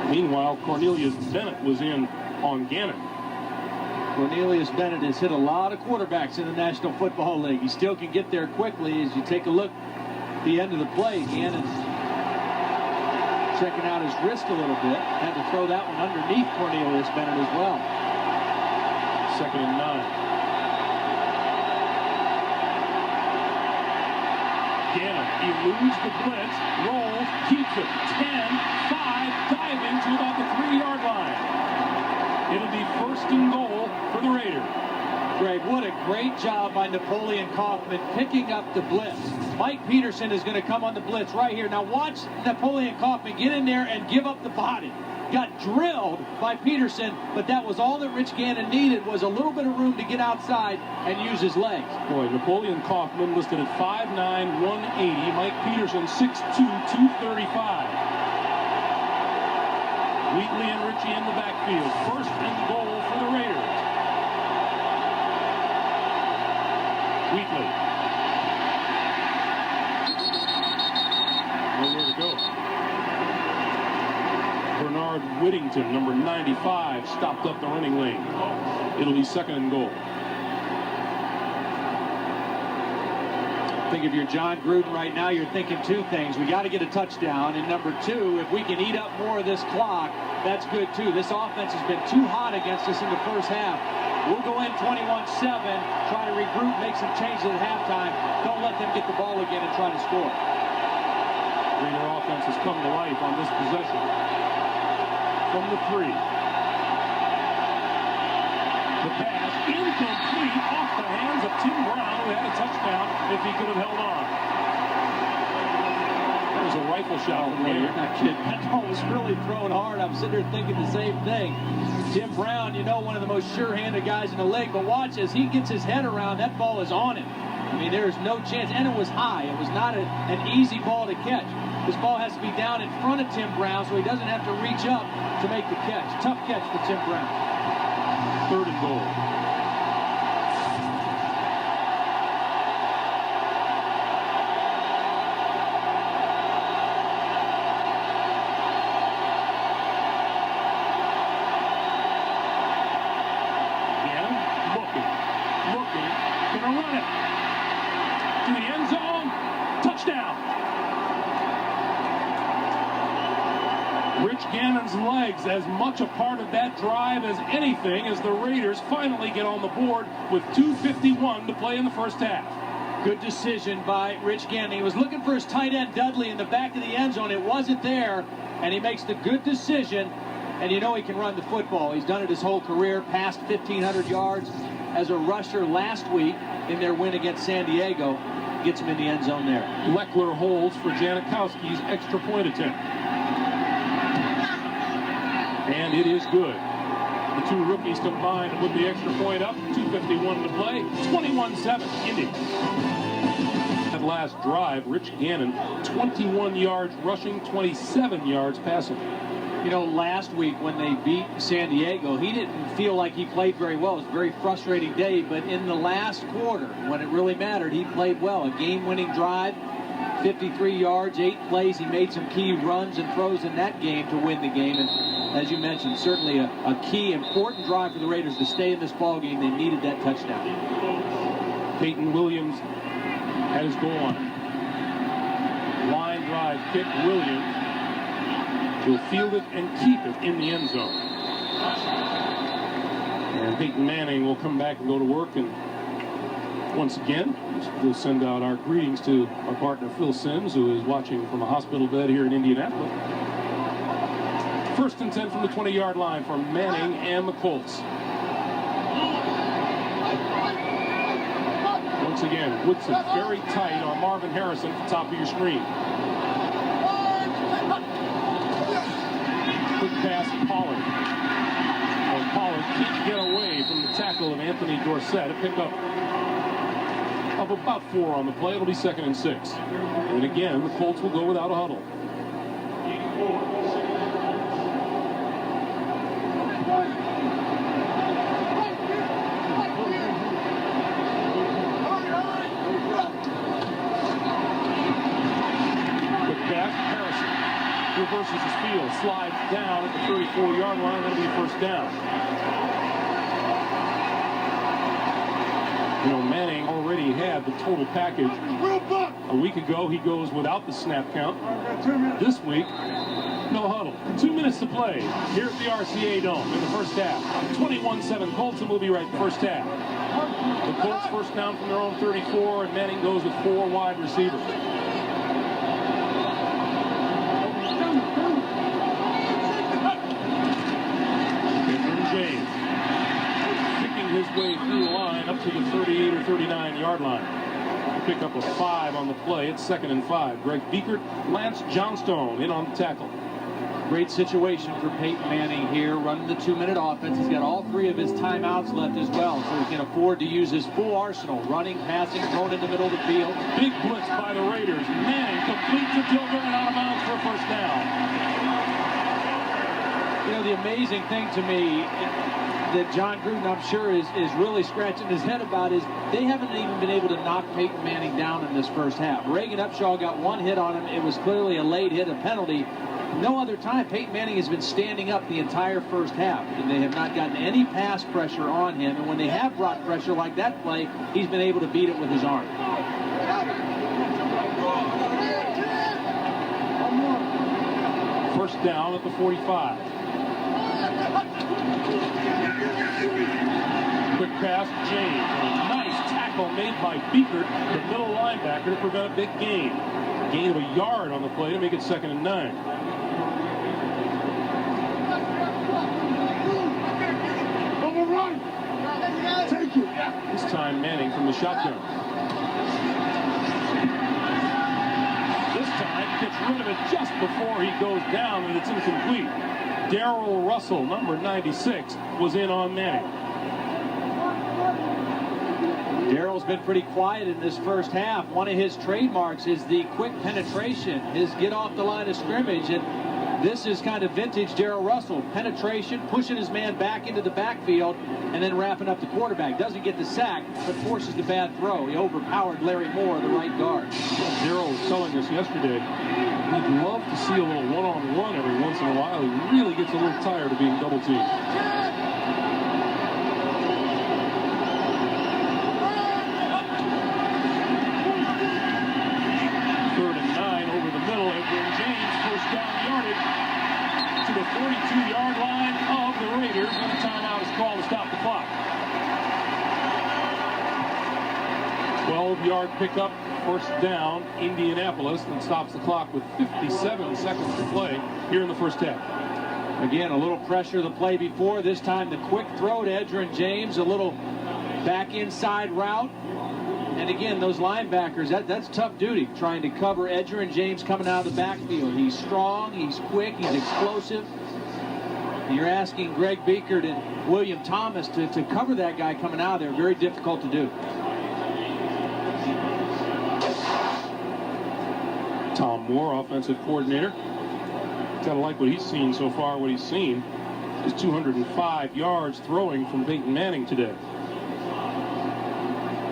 Meanwhile, Cornelius Bennett was in on Gannon. Cornelius Bennett has hit a lot of quarterbacks in the National Football League. He still can get there quickly. As you take a look at the end of the play, Gannon checking out his wrist a little bit. Had to throw that one underneath Cornelius Bennett as well. 2nd and 9. Gannon eludes the blitz, rolls, keeps it, 10, 5, diving to about the 3-yard line. It'll be 1st and goal for the Raiders. Greg, what a great job by Napoleon Kaufman picking up the blitz. Mike Peterson is going to come on the blitz right here. Now watch Napoleon Kaufman get in there and give up the body. Got drilled by Peterson, but that was all that Rich Gannon needed, was a little bit of room to get outside and use his legs. Boy, Napoleon Kaufman listed at 5'9", 180. Mike Peterson, 6'2", 235. Wheatley and Ritchie in the backfield. 1st and goal for the Raiders. Wheatley. Nowhere to go. Bernard Whittington, number 95, stopped up the running lane. It'll be 2nd and goal. I think if you're John Gruden right now, you're thinking 2 things. We got to get a touchdown, and number 2, if we can eat up more of this clock, that's good too. This offense has been too hot against us in the first half. We'll go in 21-7, try to regroup, make some changes at halftime. Don't let them get the ball again and try to score. Raider offense has come to life on this possession. From the 3. The pass incomplete off the hands of Tim Brown, who had a touchdown if he could have held on. That was a rifle shot. Oh, man, you're not kidding. That ball was really thrown hard. I'm sitting there thinking the same thing. Tim Brown, you know, one of the most sure-handed guys in the league, but watch as he gets his head around, that ball is on him. I mean, there is no chance, and it was high. It was not an easy ball to catch. This ball has to be down in front of Tim Brown so he doesn't have to reach up to make the catch. Tough catch for Tim Brown. 3rd and goal. Again, looking, gonna run it to the end zone. Touchdown. Rich Gannon's legs as much a part of that drive as anything, as the Raiders finally get on the board with 2:51 to play in the first half. Good decision by Rich Gannon. He was looking for his tight end Dudley in the back of the end zone. It wasn't there, and he makes the good decision. And you know he can run the football. He's done it his whole career, passed 1,500 yards as a rusher last week in their win against San Diego. Gets him in the end zone there. Leckler holds for Janikowski's extra point attempt. And it is good. The 2 rookies combined to put the extra point up. 2:51 to play. 21-7. Indy. That last drive, Rich Gannon, 21 yards rushing, 27 yards passing. You know, last week when they beat San Diego, he didn't feel like he played very well. It was a very frustrating day, but in the last quarter, when it really mattered, he played well. A game-winning drive, 53 yards, 8 plays. He made some key runs and throws in that game to win the game. And as you mentioned, certainly a key, important drive for the Raiders to stay in this ball game. They needed that touchdown. Peyton Williams has gone. Line drive kick. Williams will field it and keep it in the end zone. And Peyton Manning will come back and go to work. And once again, we'll send out our greetings to our partner Phil Simms, who is watching from a hospital bed here in Indianapolis. 1st and 10 from the 20-yard line for Manning and the Colts. Once again, Woodson very tight on Marvin Harrison at the top of your screen. Quick pass to Pollard. Well, Pollard can't get away from the tackle of Anthony Dorsett. A pickup of about 4 on the play. It'll be 2nd and 6. And again, the Colts will go without a huddle. Reverses his field, slides down at the 34-yard line. That'll be 1st down. You know, Manning already had the total package. A week ago, he goes without the snap count. This week, no huddle. 2 minutes to play here at the RCA Dome in the 1st half. 21-7 Colts, and we'll be right in the 1st half. The Colts 1st down from their own 34, and Manning goes with 4 wide receivers. James picking his way through the line up to the 38 or 39-yard line. Pick up a 5 on the play. It's 2nd and 5. Greg Biekert, Lance Johnstone in on the tackle. Great situation for Peyton Manning here, running the 2-minute offense. He's got all 3 of his timeouts left as well, so he can afford to use his full arsenal. Running, passing, thrown in the middle of the field. Big blitz by the Raiders. Manning completes to Dilger and out of bounds for a 1st down. You know, the amazing thing to me that John Gruden, I'm sure, is really scratching his head about is they haven't even been able to knock Peyton Manning down in this 1st half. Reagan Upshaw got 1 hit on him. It was clearly a late hit, a penalty. No other time Peyton Manning has been standing up the entire 1st half, and they have not gotten any pass pressure on him. And when they have brought pressure like that play, he's been able to beat it with his arm. 1st down at the 45. Quick pass, James. A nice tackle made by Biekert, the middle linebacker, to prevent a big gain. Gain of a yard on the play to make it 2nd and 9. Take it. This time Manning from the shotgun. This time he gets rid of it just before he goes down, and it's incomplete. Darrell Russell, number 96, was in on Manning. Darrell's been pretty quiet in this 1st half. One of his trademarks is the quick penetration, his get off the line of scrimmage, and this is kind of vintage Darrell Russell. Penetration, pushing his man back into the backfield, and then wrapping up the quarterback. Doesn't get the sack, but forces the bad throw. He overpowered Larry Moore, the right guard. Darrell was telling us yesterday he'd love to see a little one-on-one every once in a while. He really gets a little tired of being double-teamed. 3rd and 9 over the middle. Edwin James 1st down yardage to the 42-yard line of the Raiders, and a timeout is called to stop the clock. 12-yard pickup, 1st down, Indianapolis, and stops the clock with 57 seconds to play here in the 1st half. Again, a little pressure the play before. This time the quick throw to Edgerrin James, a little back inside route. And again, those linebackers, that's tough duty, trying to cover Edgerrin James coming out of the backfield. He's strong, he's quick, he's explosive. And you're asking Greg Biekert and William Thomas to cover that guy coming out of there. Very difficult to do. Tom Moore, offensive coordinator. Gotta like what he's seen so far. What he's seen is 205 yards throwing from Peyton Manning today.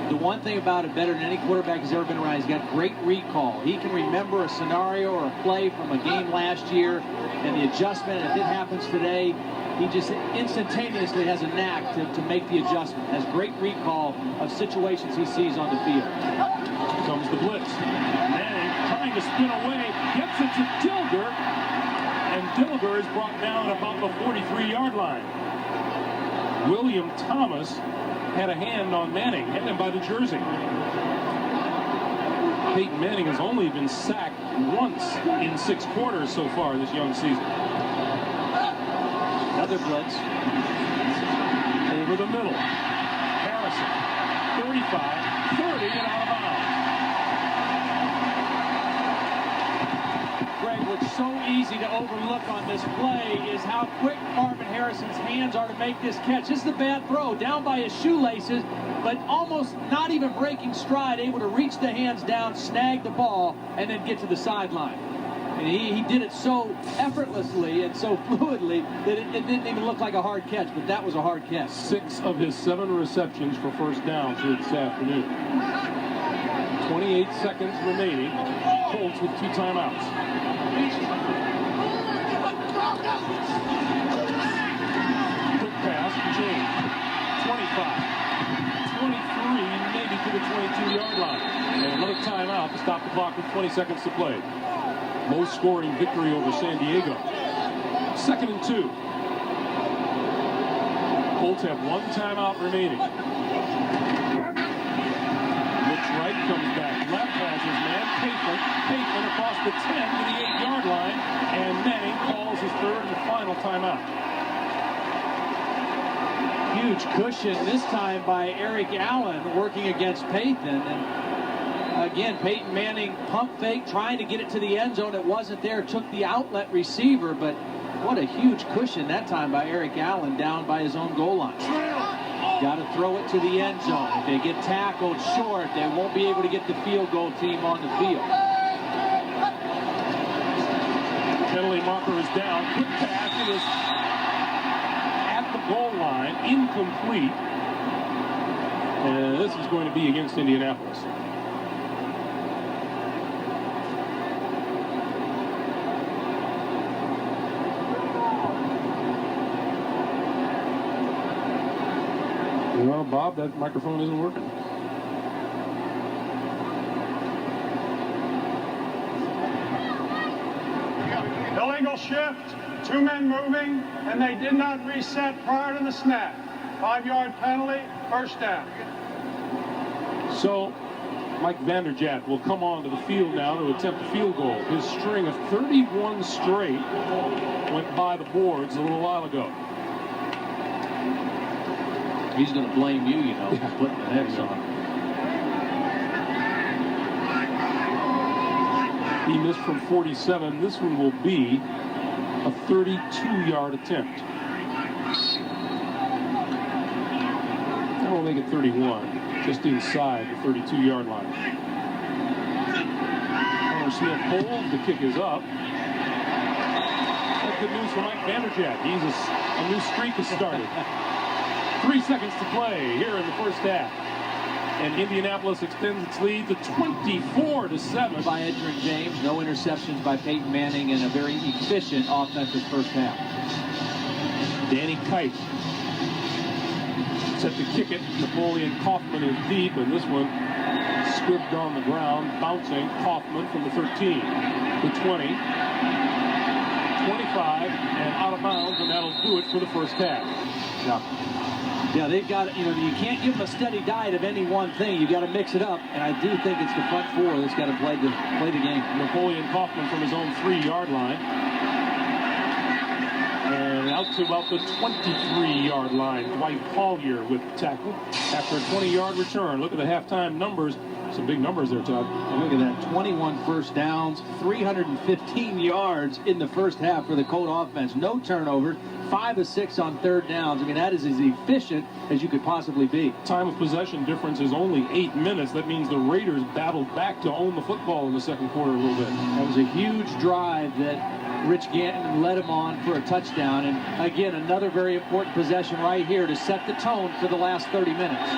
The one thing about it, better than any quarterback has ever been around, he's got great recall. He can remember a scenario or a play from a game last year, and the adjustment, if it happens today, he just instantaneously has a knack to make the adjustment. Has great recall of situations he sees on the field. Here comes the blitz. Manning trying to spin away, gets it to Dilger, and Dilger is brought down at about the 43-yard line. William Thomas had a hand on Manning, had him by the jersey. Peyton Manning has only been sacked once in 6 quarters so far this young season. Another blitz. Over the middle. Harrison 35, 30, and out of bounds. Greg, what's so easy to overlook on this play is how quick Marvin Harrison's hands are to make this catch. This is a bad throw, down by his shoelaces, but almost not even breaking stride, able to reach the hands down, snag the ball, and then get to the sideline. And he did it so effortlessly and so fluidly that it didn't even look like a hard catch, but that was a hard catch. 6 of his 7 receptions for first downs here this afternoon. 28 seconds remaining. Colts with 2 timeouts. Quick pass, James. 25, 23, maybe to the 22-yard line. And another timeout to stop the clock with 20 seconds to play. Low-scoring victory over San Diego. 2nd and 2. Colts have 1 timeout remaining. Looks right, comes back left, has his man, Payton across the 10 to the 8-yard line, and Manning calls his 3rd and final timeout. Huge cushion this time by Eric Allen working against Payton. And again, Peyton Manning pump fake, trying to get it to the end zone. It wasn't there. Took the outlet receiver, but what a huge cushion that time by Eric Allen down by his own goal line. Got to throw it to the end zone. If they get tackled short, they won't be able to get the field goal team on the field. Penalty marker is down. Quick pass. It is at the goal line. Incomplete. And this is going to be against Indianapolis. Well, Bob, that microphone isn't working. Illegal shift, 2 men moving, and they did not reset prior to the snap. 5-yard penalty, first down. So, Mike Vanderjagt will come onto the field now to attempt a field goal. His string of 31 straight went by the boards a little while ago. He's going to blame you, you know, for putting the X on. He missed from 47. This one will be a 32-yard attempt. That will make it 31, just inside the 32-yard line. Connor Smith holds. The kick is up. That's good news for Mike Vanderjagt. He's a new streak has started. 3 seconds to play here in the first half. And Indianapolis extends its lead to 24-7. By Edgerrin James, no interceptions by Peyton Manning, and a very efficient offensive first half. Danny Kite set to kick it. Napoleon Kaufman is deep, and this one squibbed on the ground, bouncing. Kaufman from the 13, the 20, 25, and out of bounds, and that'll do it for the first half. Yeah, they've got, you know, you can't give them a steady diet of any one thing. You've got to mix it up, and I do think it's the front four that's got to play the game. Napoleon Kaufman from his own 3-yard line. And out to about the 23-yard line. Dwight Collier with the tackle after a 20-yard return. Look at the halftime numbers. Some big numbers there, Todd. And look at that, 21 first downs, 315 yards in the first half for the Colt offense. No turnovers, 5 of 6 on third downs. I mean, that is as efficient as you could possibly be. Time of possession difference is only 8 minutes. That means the Raiders battled back to own the football in the second quarter a little bit. That was a huge drive that Rich Gannon led him on for a touchdown. And again, another very important possession right here to set the tone for the last 30 minutes.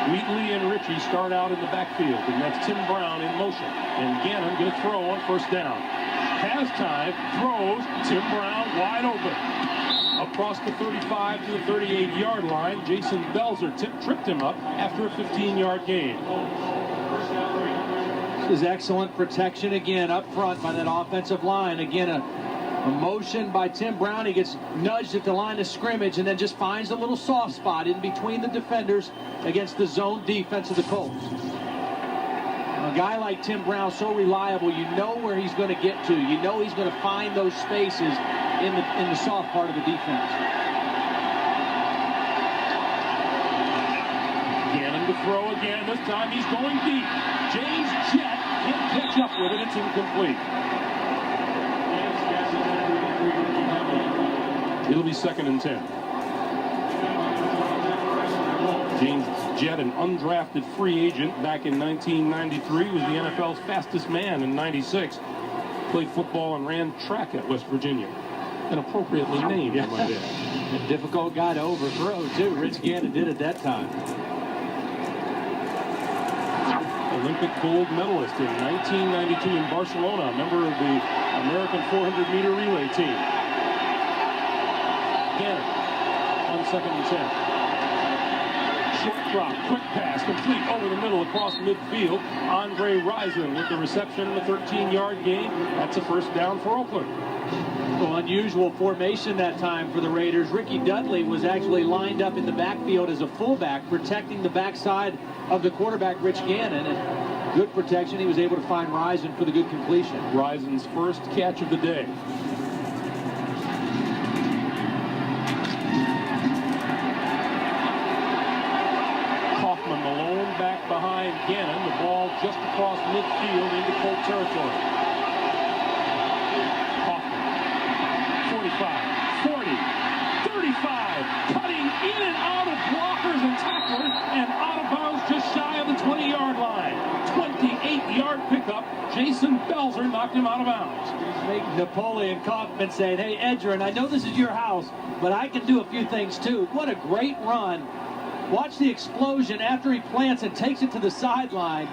Wheatley and Ritchie start out in the backfield, and that's Tim Brown in motion. And Gannon going to throw on first down. Has time, throws, Tim Brown wide open. Across the 35 to the 38-yard line, Jason Belzer tripped him up after a 15-yard gain. This is excellent protection again up front by that offensive line. Again, a motion by Tim Brown. He gets nudged at the line of scrimmage and then just finds a little soft spot in between the defenders against the zone defense of the Colts. A guy like Tim Brown, so reliable, you know where he's going to get to. You know he's going to find those spaces in the soft part of the defense. Gannon Looking to throw again. This time he's going deep. James Jett can't catch up with it. It's incomplete. It'll be 2nd and 10. James Jett, an undrafted free agent back in 1993, was the NFL's fastest man in 96. Played football and ran track at West Virginia. And appropriately named, I might add. A difficult guy to overthrow, too. Rich Gannon did at that time. Olympic gold medalist in 1992 in Barcelona, a member of the American 400-meter relay team. Gannon on 2nd and 10. Short drop, quick pass, complete over the middle across midfield. Andre Rison with the reception and the 13-yard gain. That's a first down for Oakland. Well, unusual formation that time for the Raiders. Ricky Dudley was actually lined up in the backfield as a fullback, protecting the backside of the quarterback, Rich Gannon. And good protection. He was able to find Rison for the good completion. Rison's first catch of the day. Malone back behind Gannon. The ball just across midfield into Colt territory. Hoffman. 45, 40, 35. Cutting in and out of blockers and tacklers and out of bounds just shy of the 20-yard line. 28-yard pickup. Jason Belzer knocked him out of bounds. Napoleon Kaufman saying, hey, Edgerrin, I know this is your house, but I can do a few things too. What a great run. Watch the explosion after he plants and takes it to the sideline.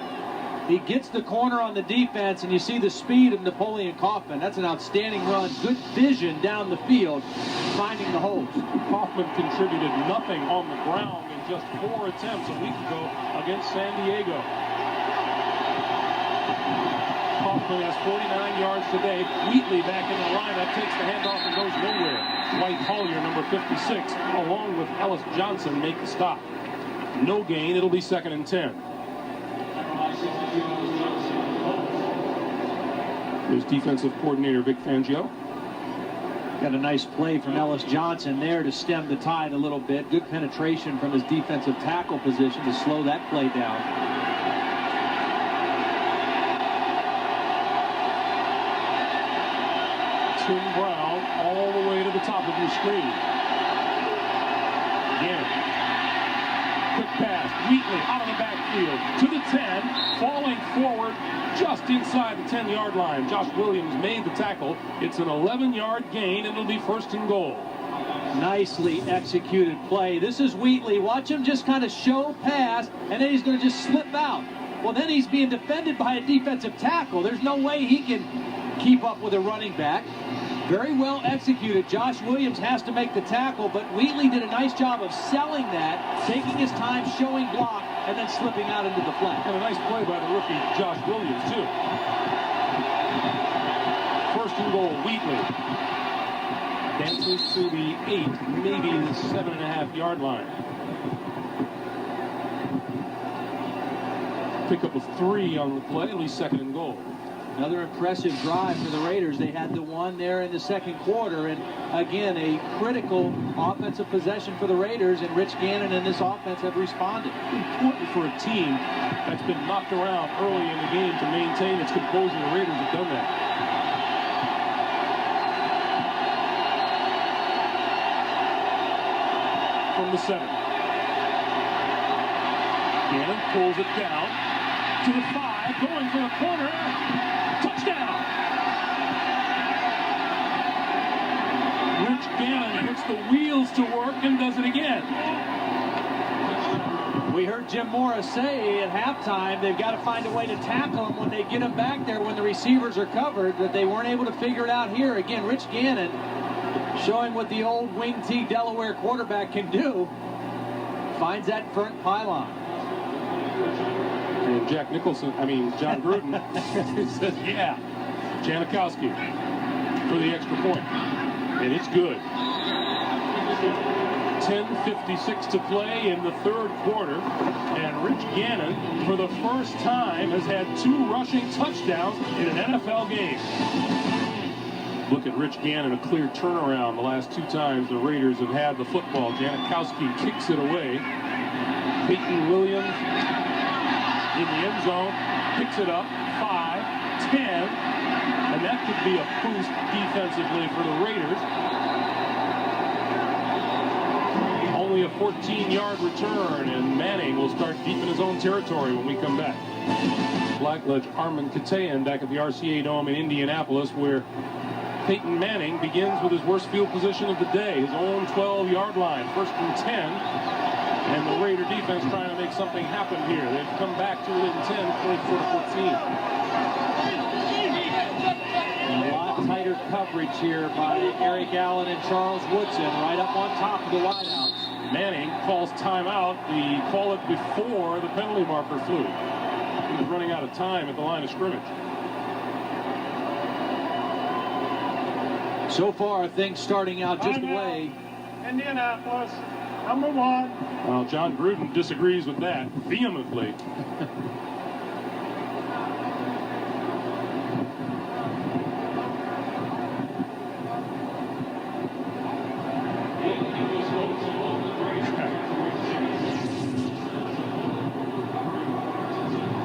He gets the corner on the defense, and you see the speed of Napoleon Kaufman. That's an outstanding run. Good vision down the field, finding the holes. Kaufman contributed nothing on the ground in just 4 attempts a week ago against San Diego. Kaufman has 49 yards today. Wheatley back in the lineup, takes the handoff and goes nowhere. White Collier, number 56, along with Ellis Johnson, make the stop. No gain. It'll be 2nd and 10. There's defensive coordinator Vic Fangio. Got a nice play from Ellis Johnson there to stem the tide a little bit. Good penetration from his defensive tackle position to slow that play down. Tim Brown all the way to the top of your screen. Again. Quick pass. Wheatley out of the backfield to the 10. Falling forward just inside the 10-yard line. Josh Williams made the tackle. It's an 11-yard gain, and it'll be 1st and goal. Nicely executed play. This is Wheatley. Watch him just kind of show pass, and then he's going to just slip out. Well, then he's being defended by a defensive tackle. There's no way he can keep up with a running back. Very well executed. Josh Williams has to make the tackle, but Wheatley did a nice job of selling that, taking his time, showing block, and then slipping out into the flat. And a nice play by the rookie Josh Williams, too. 1st and goal, Wheatley. Dances to the 8, maybe the 7.5-yard line. Pickup of 3 on the play, at least 2nd and goal. Another impressive drive for the Raiders. They had the one there in the 2nd quarter, and again, a critical offensive possession for the Raiders, and Rich Gannon and this offense have responded. Important for a team that's been knocked around early in the game to maintain its composure. The Raiders have done that. From the 7. Gannon pulls it down to the 5, going for the corner. Touchdown! Rich Gannon puts the wheels to work and does it again. We heard Jim Morris say at halftime they've got to find a way to tackle him when they get him back there when the receivers are covered, but they weren't able to figure it out here. Again, Rich Gannon showing what the old wing T Delaware quarterback can do. Finds that front pylon. And John Gruden says, yeah, Janikowski for the extra point. And it's good. 10:56 to play in the 3rd quarter. And Rich Gannon, for the first time, has had 2 rushing touchdowns in an NFL game. Look at Rich Gannon, a clear turnaround the last 2 times the Raiders have had the football. Janikowski kicks it away. Peyton Williams in the end zone, picks it up, 5, 10, and that could be a boost defensively for the Raiders. Only a 14-yard return, and Manning will start deep in his own territory when we come back. Blackledge Armin Katayan back at the RCA Dome in Indianapolis, where Peyton Manning begins with his worst field position of the day, his own 12-yard line, 1st and 10. And the Raider defense trying to make something happen here. They've come back to within 10, 24-14. A lot tighter coverage here by Eric Allen and Charles Woodson, right up on top of the wideouts. Manning calls timeout. They call it before the penalty marker flew. He was running out of time at the line of scrimmage. So far, things starting out just the way. Indianapolis, number 1. Well, John Gruden disagrees with that vehemently.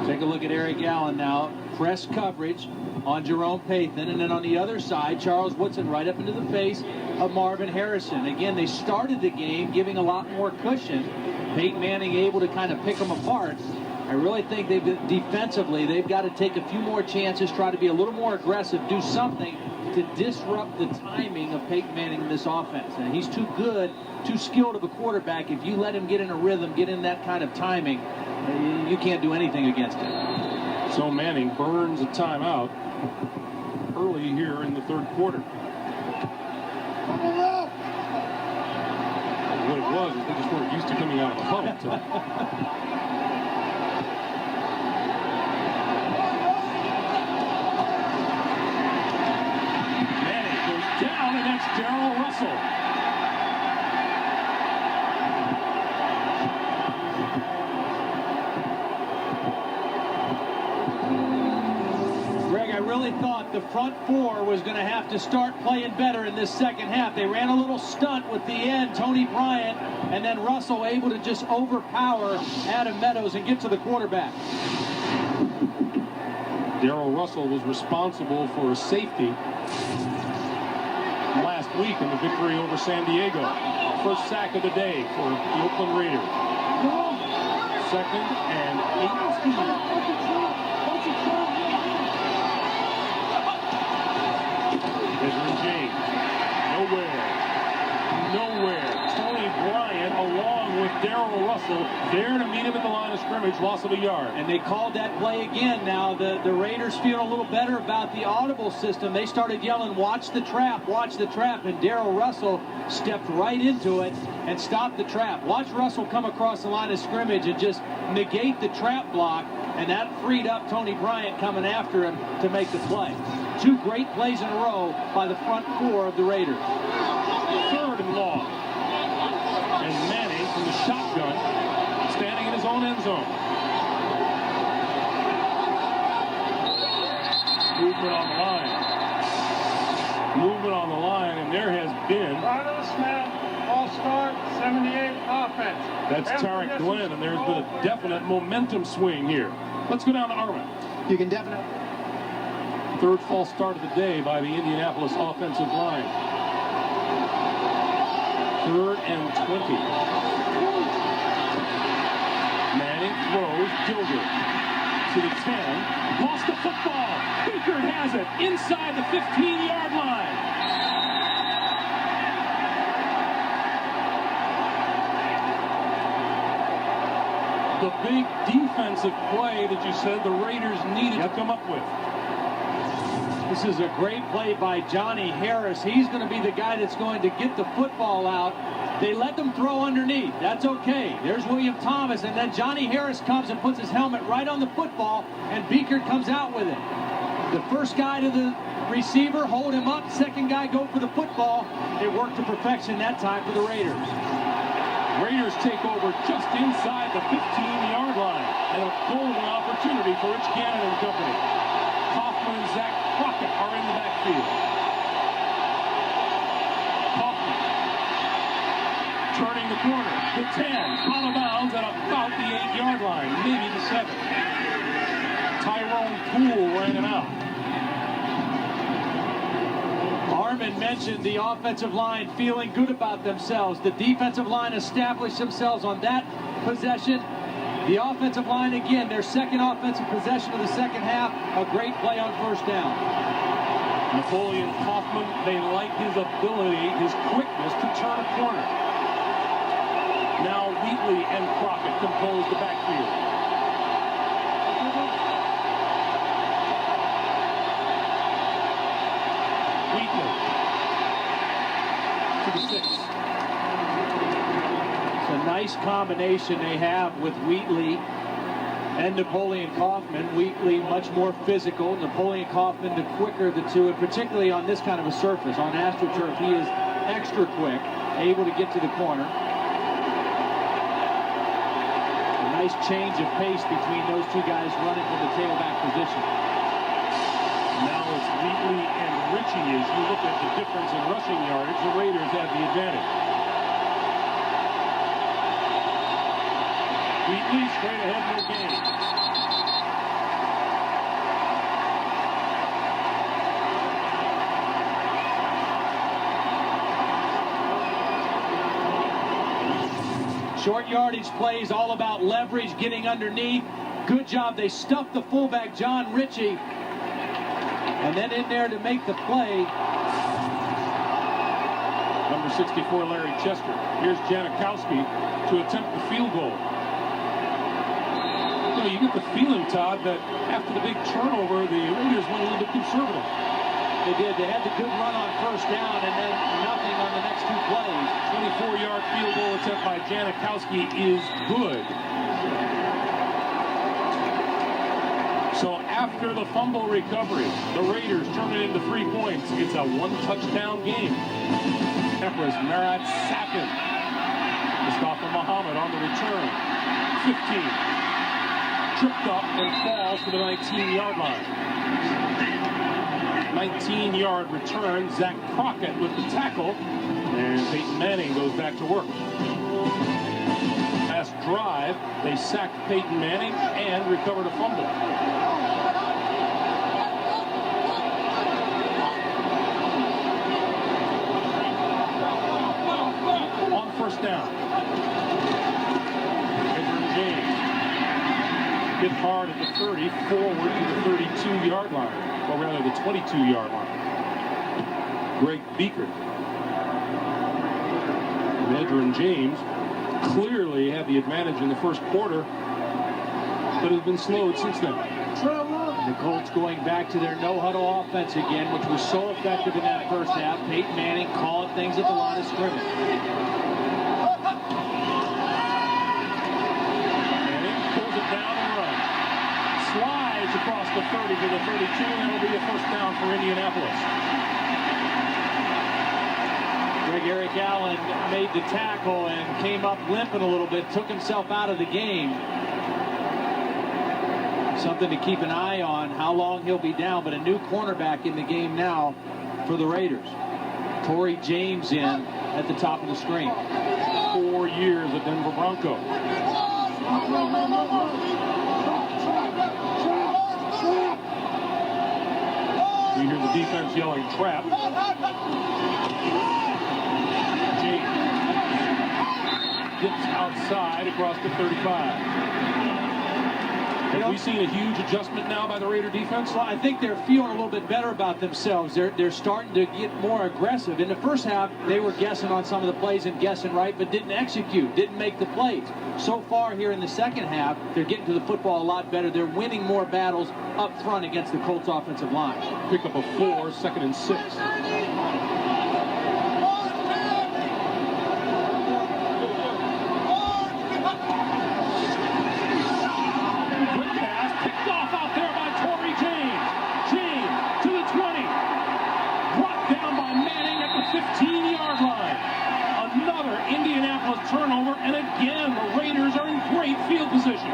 Take a look at Eric Allen now. Press coverage on Jerome Pathan, and then on the other side, Charles Woodson right up into the face of Marvin Harrison. Again, they started the game giving a lot more cushion. Peyton Manning able to kind of pick them apart. I really think defensively, they've got to take a few more chances, try to be a little more aggressive, do something to disrupt the timing of Peyton Manning in this offense. And he's too good, too skilled of a quarterback. If you let him get in a rhythm, get in that kind of timing, you can't do anything against him. So Manning burns a timeout early here in the 3rd quarter. What it was is they just weren't used to coming out of the huddle. Manning goes down, and that's Darrell Russell. I really thought the front 4 was going to have to start playing better in this second half. They ran a little stunt with the end, Tony Bryant, and then Russell able to just overpower Adam Meadows and get to the quarterback. Darrell Russell was responsible for a safety last week in the victory over San Diego. First sack of the day for the Oakland Raiders. 2nd and 18. James, nowhere. Tony Bryant along with Darrell Russell there to meet him at the line of scrimmage, loss of a yard. And they called that play again. Now the Raiders feel a little better about the audible system. They started yelling, watch the trap, and Darrell Russell stepped right into it and stopped the trap. Watch Russell come across the line of scrimmage and just negate the trap block, and that freed up Tony Bryant coming after him to make the play. 2 great plays in a row by the front 4 of the Raiders. 3rd and long. And Manning from the shotgun, standing in his own end zone. Movement on the line, and there has been. Right on the snap, all start, 78 offense. That's Tarek Glenn, and there's been a definite momentum swing here. Let's go down to Armin. You can definitely. 3rd false start of the day by the Indianapolis offensive line. 3rd and 20. Manning throws, Gilder to the 10. Lost the football. Beaker has it inside the 15-yard line. The big defensive play that you said the Raiders needed to come up with. This is a great play by Johnny Harris. He's going to be the guy that's going to get the football out. They let them throw underneath. That's okay. There's William Thomas, and then Johnny Harris comes and puts his helmet right on the football, and Beaker comes out with it. The first guy to the receiver, hold him up. Second guy, go for the football. It worked to perfection that time for the Raiders. Raiders take over just inside the 15-yard line, and a golden opportunity for Rich Gannon and company. Kaufman and Zach Crockett are in the backfield. Kaufman Turning the corner. The 10. Out of bounds at about the 8-yard line. Maybe the 7. Tyrone Poole ran him out. Armin mentioned the offensive line feeling good about themselves. The defensive line established themselves on that possession. The offensive line, again, their second offensive possession of the second half, a great play on first down. Napoleon Kaufman, they like his ability, his quickness to turn a corner. Now Wheatley and Crockett compose the backfield. Wheatley to the 6. It's a nice combination they have with Wheatley and Napoleon Kaufman. Wheatley much more physical, Napoleon Kaufman the quicker of the two, and particularly on this kind of a surface. On AstroTurf, he is extra quick, able to get to the corner. A nice change of pace between those two guys running from the tailback position. Now it's Wheatley and Ritchie. As you look at the difference in rushing yardage, the Raiders have the advantage. Wheatley straight ahead, no gain. Short yardage plays all about leverage, getting underneath. Good job. They stuffed the fullback, John Ritchie. And then in there to make the play. Number 64, Larry Chester. Here's Janikowski to attempt the field goal. You get the feeling, Todd, that after the big turnover, the Raiders went a little bit conservative. They did. They had the good run on first down and then nothing on the next two plays. 24-yard field goal attempt by Janikowski is good. So after the fumble recovery, the Raiders turn it into 3 points. It's a 1-touchdown game. Empress Marat Sakin. Mustafa Muhammad on the return. 15. Tripped up and falls to the 19-yard line. 19-yard return. Zach Crockett with the tackle. And Peyton Manning goes back to work. Last drive, they sacked Peyton Manning and recovered a fumble. On first down. Edwin James. Hit hard at the 30, forward to the 32-yard line, or rather the 22-yard line. Greg Beaker. Edwin James clearly had the advantage in the first quarter, but has been slowed since then. The Colts going back to their no-huddle offense again, which was so effective in that first half. Peyton Manning calling things at the line of scrimmage. Slides across the 30 to the 32, and that'll be a first down for Indianapolis. Greg Eric Allen made the tackle and came up limping a little bit, took himself out of the game. Something to keep an eye on, how long he'll be down, but a new cornerback in the game now for the Raiders. Torrey James in at the top of the screen. 4 years at Denver Bronco. We hear the defense yelling trap. James dips outside across the 35. Have we seen a huge adjustment now by the Raider defense? Well, I think they're feeling a little bit better about themselves. They're starting to get more aggressive. In the first half, they were guessing on some of the plays and guessing right, but didn't execute, didn't make the plays. So far here in the second half, they're getting to the football a lot better. They're winning more battles up front against the Colts offensive line. Pick up a 4, 2nd and 6. Turnover, and again, the Raiders are in great field position.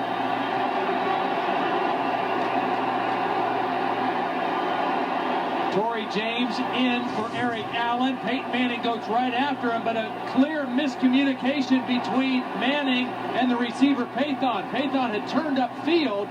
Torrey Tory James in for Eric Allen. Peyton Manning goes right after him, but a clear miscommunication between Manning and the receiver, Pathon. Pathon had turned upfield.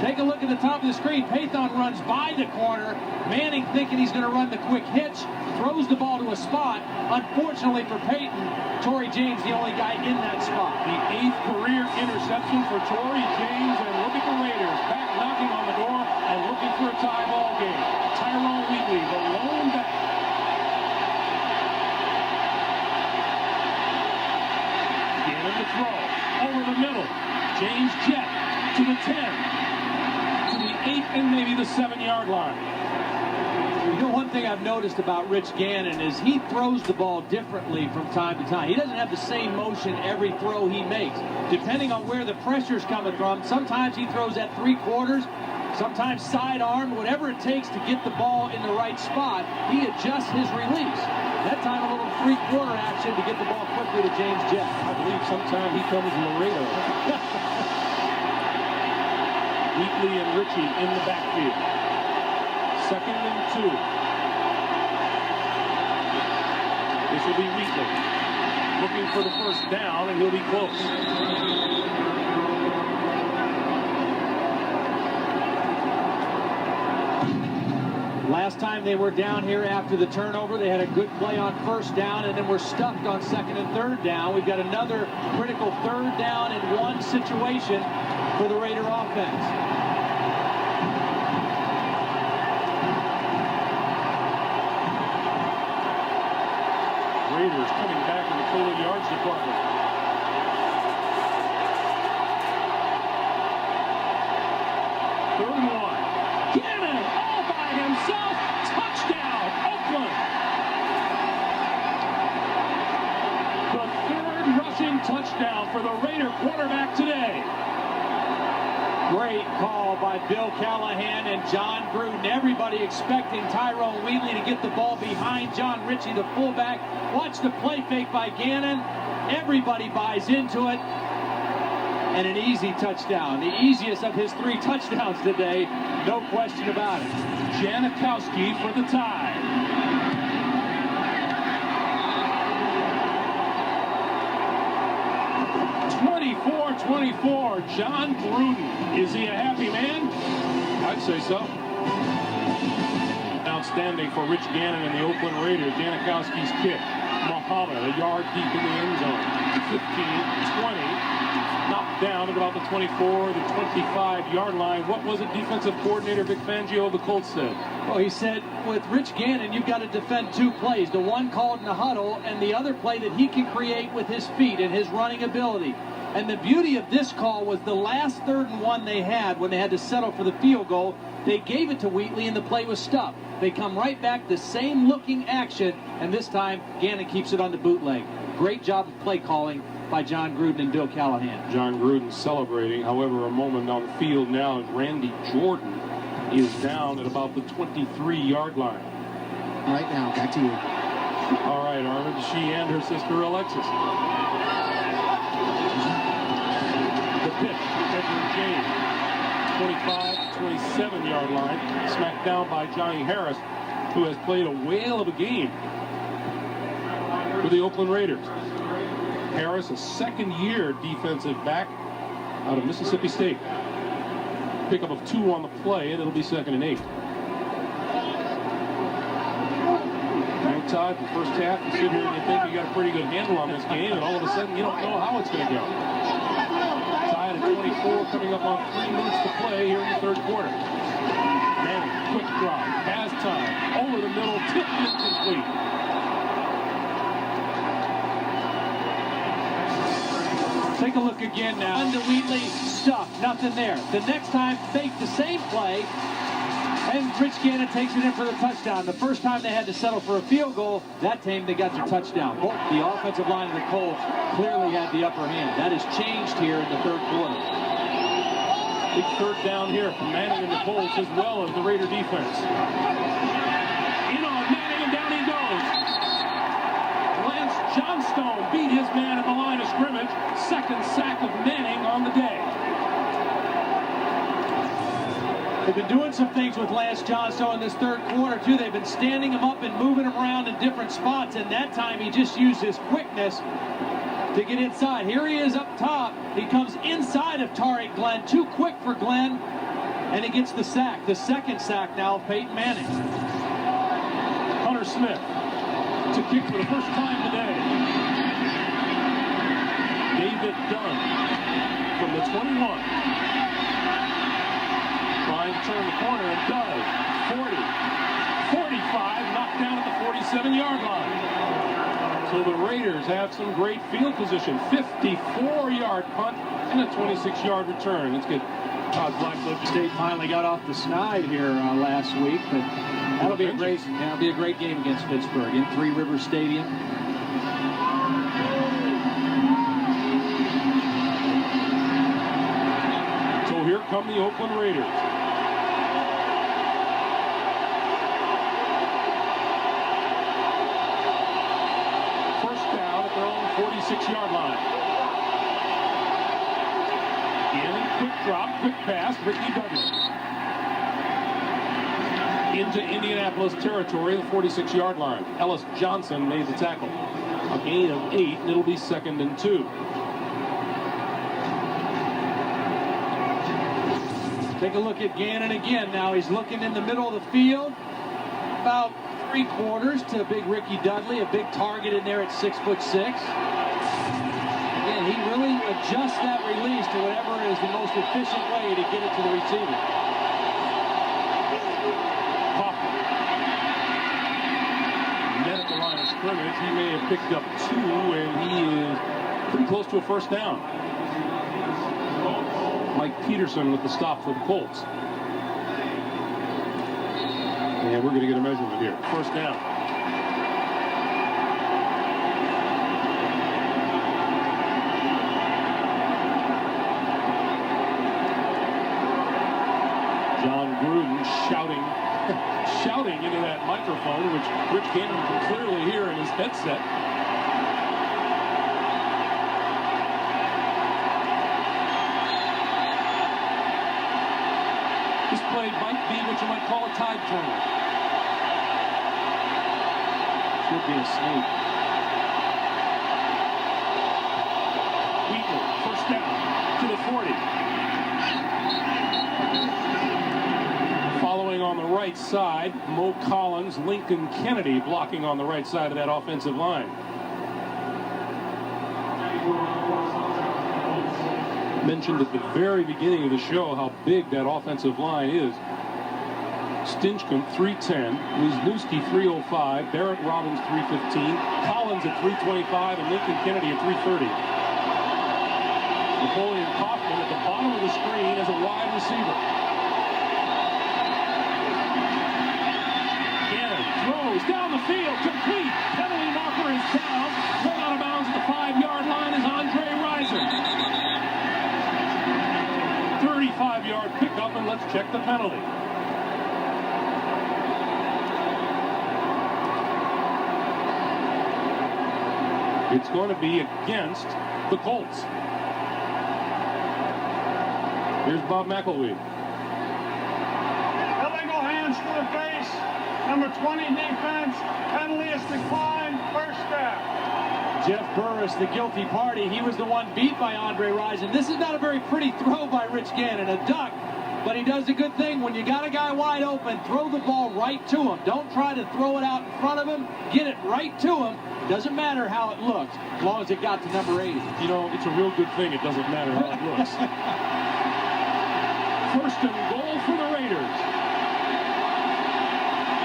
Take a look at the top of the screen. Pathon runs by the corner. Manning, thinking he's going to run the quick hitch, throws the ball to a spot. Unfortunately for Peyton, Tory James, the only guy in that spot. The 8th career interception for Tory James, and look at the Raiders back knocking on the door and looking for a tie ball game. Tyrone Wheatley, the lone back. Gannon to throw. Over the middle. James jet to the 10. To the 8 and maybe the 7-yard line. You know, one thing I've noticed about Rich Gannon is he throws the ball differently from time to time. He doesn't have the same motion every throw he makes. Depending on where the pressure's coming from, sometimes he throws at 3/4, sometimes sidearm, whatever it takes to get the ball in the right spot, he adjusts his release. That time a little 3/4 action to get the ball quickly to James Jett. I believe sometime he comes Laredo. Wheatley and Ritchie in the backfield. 2nd and 2. This will be Wheatley looking for the first down, and he'll be close. Last time they were down here after the turnover, they had a good play on 1st down, and then were stuffed on 2nd and 3rd down. We've got another critical 3rd down and 1 situation for the Raider offense. Raiders coming back in the total yards department. Third and 1. Gannon all by himself. Touchdown, Oakland. The 3rd rushing touchdown for the Raider quarterback today. Great call by Bill Callahan and John Gruden. Everybody expecting Tyrone Wheatley to get the ball behind John Ritchie, the fullback. Watch the play fake by Gannon. Everybody buys into it. And an easy touchdown. The easiest of his 3 touchdowns today. No question about it. Janikowski for the tie. .24, John Gruden. Is he a happy man? I'd say so. Outstanding for Rich Gannon and the Oakland Raiders. Janikowski's kick. Muhammad, a yard deep in the end zone. 15, 20. Knocked down at about the 24, the 25-yard line. What was it defensive coordinator Vic Fangio of the Colts said? Well, he said, with Rich Gannon, you've got to defend 2 plays. The one called in the huddle, and the other play that he can create with his feet and his running ability. And the beauty of this call was the last 3rd and 1 they had when they had to settle for the field goal. They gave it to Wheatley, and the play was stuffed. They come right back, the same looking action, and this time Gannon keeps it on the bootleg. Great job of play calling by John Gruden and Bill Callahan. John Gruden celebrating. However, a moment on the field now as Randy Jordan is down at about the 23-yard line. Right now, back to you. All right, Armin, she and her sister Alexis. The pitch, Edward James. 25, 27-yard line. Smacked down by Johnny Harris, who has played a whale of a game for the Oakland Raiders. Harris, a 2nd-year defensive back out of Mississippi State. Pickup of 2 on the play, and it'll be 2nd and 8. Hang tied the first half. You sit here and you think you got a pretty good handle on this game, and all of a sudden you don't know how it's going to go. Tied at 24, coming up on 3 minutes to play here in the 3rd quarter. Manning, quick drop, has time, over the middle, tipped incomplete. Take a look again now. Under Wheatley, stuffed, nothing there. The next time, fake the same play, and Rich Gannon takes it in for the touchdown. The first time they had to settle for a field goal, that time they got the touchdown. Both the offensive line of the Colts clearly had the upper hand. That has changed here in the 3rd quarter. Big 3rd down here from Manning and the Colts, as well as the Raider defense. In on Manning, and down he goes. Lance Johnstone beat his man at the line of scrimmage. 2nd sack of Manning on the day. They've been doing some things with Lance Johnstone in this third quarter, too. They've been standing him up and moving him around in different spots, and that time he just used his quickness to get inside. Here he is up top. He comes inside of Tariq Glenn. Too quick for Glenn, and he gets the sack. The second sack now of Peyton Manning. Hunter Smith to kick for the first time today. David Dunn from the 21. Trying to turn the corner and does. 40, 45, knocked down at the 47-yard line. So the Raiders have some great field position. 54-yard punt and a 26-yard return. Let's get Black Ledge State finally got off the snide here last week, but that'll be a great game against Pittsburgh in Three Rivers Stadium. So here come the Oakland Raiders. First down at their own 46-yard line. Again, quick drop, quick pass, Ricky Dudley. Into Indianapolis territory, the 46-yard line. Ellis Johnson made the tackle. A gain of 8, and it'll be 2nd and 2. Take a look at Gannon again. Now he's looking in the middle of the field. About 3/4 to big Ricky Dudley, a big target in there at 6'6". Again, he really adjusts that release to whatever is the most efficient way to get it to the receiver. Hoffman. Net at the line of scrimmage. He may have picked up 2, and he is pretty close to a first down. Mike Peterson with the stop for the Colts. And we're going to get a measurement here. First down. John Gruden shouting into that microphone, which Rich Gannon can clearly hear in his headset. This play might be what you might call a tide turner. Should be a sneak. Wheatley, first down to the 40. Following on the right side, Mo Collins, Lincoln Kennedy blocking on the right side of that offensive line. Mentioned at the very beginning of the show how big that offensive line is. Stinchcomb 310, Wisniewski 305, Barrett Robbins 315, Collins at 325, and Lincoln Kennedy at 330. Napoleon Kaufman at the bottom of the screen as a wide receiver. Gannon throws down the field, complete. Penalty marker is down. Pulled out of bounds at the 5-yard line is Andre Rison. 35-yard pickup, and let's check the penalty. It's going to be against the Colts. Here's Bob McElwee. Illegal hands to the face. Number 20 defense. Penalty is declined. First down. Jeff Burris, the guilty party, he was the one beat by Andre Rison. This is not a very pretty throw by Rich Gannon, a duck, but he does a good thing. When you got a guy wide open, throw the ball right to him. Don't try to throw it out in front of him. Get it right to him. Doesn't matter how it looks, as long as it got to number 80. You know, it's a real good thing it doesn't matter how it looks. First and goal for the Raiders.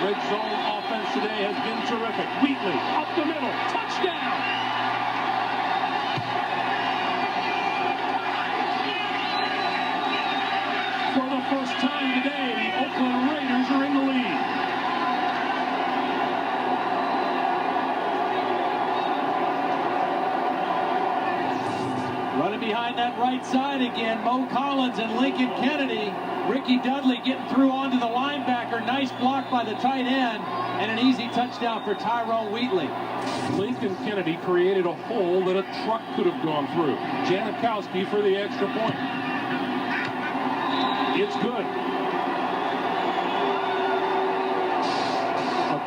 Red zone offense today has been terrific. Wheatley up the middle, touchdown! For the first time today, the Oakland Raiders are in the lead. Running behind that right side again, Mo Collins and Lincoln Kennedy. Ricky Dudley getting through onto the linebacker. Nice block by the tight end, and an easy touchdown for Tyrone Wheatley. Lincoln Kennedy created a hole that a truck could have gone through. Janikowski for the extra point. It's good.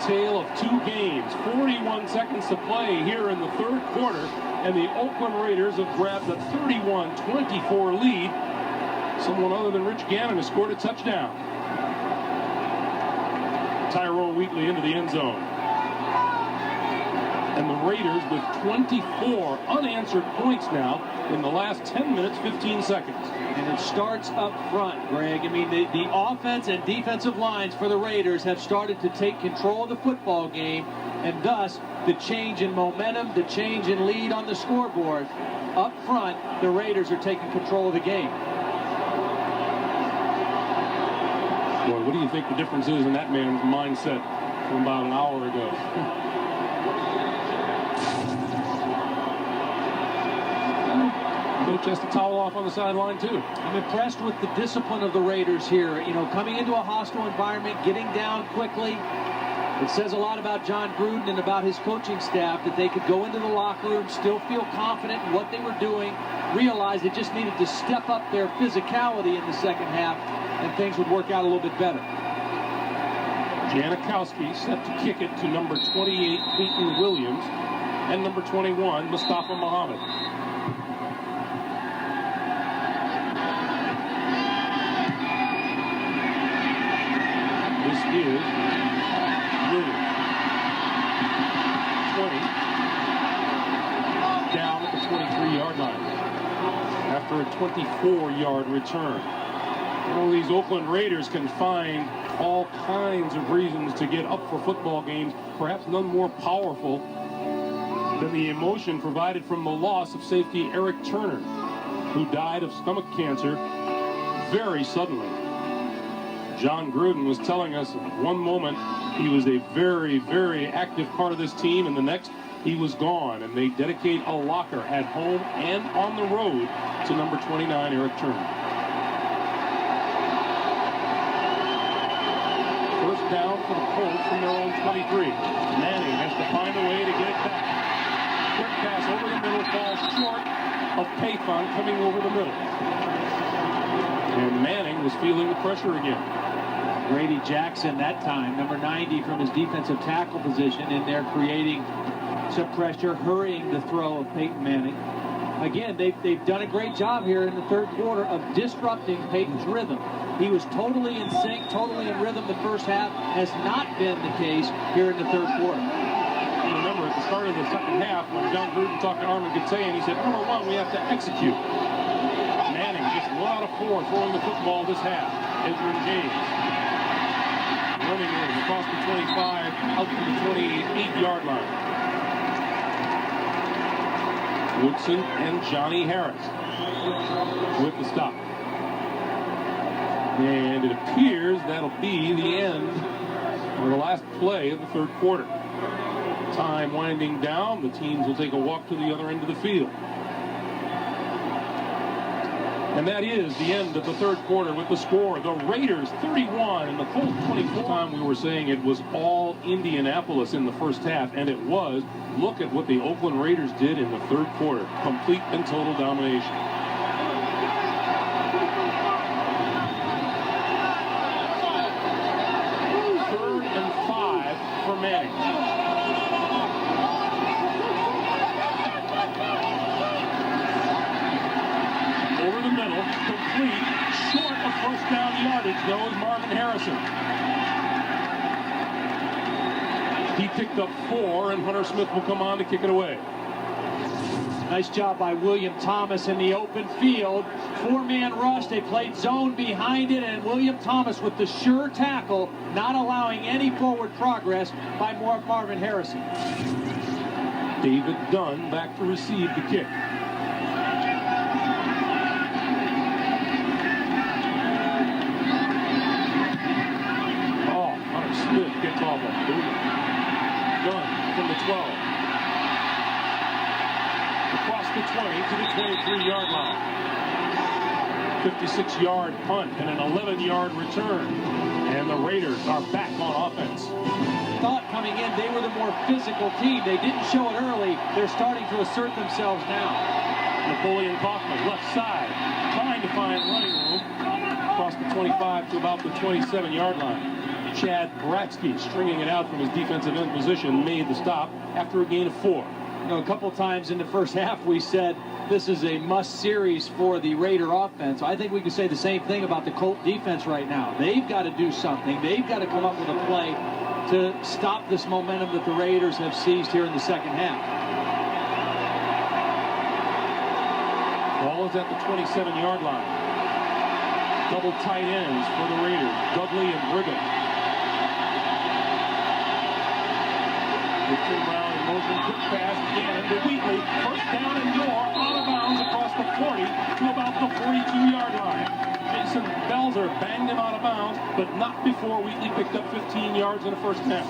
tale of two games. 41 seconds to play here in the third quarter, and the Oakland Raiders have grabbed a 31-24 lead. Someone other than Rich Gannon has scored a touchdown. Tyrone Wheatley into the end zone. And the Raiders with 24 unanswered points now in the last 10 minutes, 15 seconds. And it starts up front, Greg. I mean, the offense and defensive lines for the Raiders have started to take control of the football game, and thus the change in momentum, the change in lead on the scoreboard. Up front, the Raiders are taking control of the game. Boy, what do you think the difference is in that man's mindset from about an hour ago? Coach has to towel off on the sideline, too. I'm impressed with the discipline of the Raiders here. You know, coming into a hostile environment, getting down quickly. It says a lot about John Gruden and about his coaching staff that they could go into the locker room, still feel confident in what they were doing, realize they just needed to step up their physicality in the second half, and things would work out a little bit better. Janikowski set to kick it to number 28, Peyton Williams, and number 21, Mustafa Muhammad. This is Williams. 20. Down at the 23-yard line after a 24-yard return. You know, these Oakland Raiders can find all kinds of reasons to get up for football games, perhaps none more powerful than the emotion provided from the loss of safety Eric Turner, who died of stomach cancer very suddenly. John Gruden was telling us at one moment he was a very, very active part of this team, and the next he was gone, and they dedicate a locker at home and on the road to number 29, Eric Turner. First down for the Colts from their own 23. Manning has to find a way to get it back. Quick pass over the middle, falls short of Payton coming over the middle. And Manning was feeling the pressure again. Grady Jackson that time, number 90 from his defensive tackle position, in there creating some pressure, hurrying the throw of Peyton Manning. Again, they've done a great job here in the third quarter of disrupting Peyton's rhythm. He was totally in sync, totally in rhythm the first half. Has not been the case here in the third quarter. And remember, at the start of the second half, when John Gruden talked to Armin Gutsayan, he said, number one, we have to execute. Manning just 1 out of 4 throwing the football this half. Edgerrin James running in across the 25 out to the 28-yard line. Woodson and Johnny Harris with the stop. And it appears that'll be the end of the last play of the third quarter. Time winding down, the teams will take a walk to the other end of the field. And that is the end of the third quarter with the score. The Raiders 31 and the Colts 24. Time we were saying it was all Indianapolis in the first half, and it was. Look at what the Oakland Raiders did in the third quarter. Complete and total domination. Third and 5 for Manning. Over the middle, complete, short of first down yardage, though, is Marvin Harrison. He picked up 4, and Hunter Smith will come on to kick it away. Nice job by William Thomas in the open field. 4-man rush. They played zone behind it, and William Thomas with the sure tackle, not allowing any forward progress by Marvin Harrison. David Dunn back to receive the kick. Smith gets off a boomer. Dunn from the 12. Across the 20 to the 23-yard line. 56-yard punt and an 11-yard return. And the Raiders are back on offense. Thought coming in they were the more physical team. They didn't show it early. They're starting to assert themselves now. Napoleon Kaufman, left side, trying to find running room. Across the 25 to about the 27-yard line. Chad Bratsky, stringing it out from his defensive end position, made the stop after a gain of 4. You know, a couple times in the first half we said this is a must series for the Raider offense. I think we can say the same thing about the Colt defense right now. They've got to do something. They've got to come up with a play to stop this momentum that the Raiders have seized here in the second half. Ball is at the 27-yard line. Double tight ends for the Raiders, Dudley and Brigham. Richard Brown in motion, quick pass, Gannon to Wheatley. First down and more, out of bounds across the 40 to about the 42-yard line. Jason Belzer banged him out of bounds, but not before Wheatley picked up 15 yards in the first down.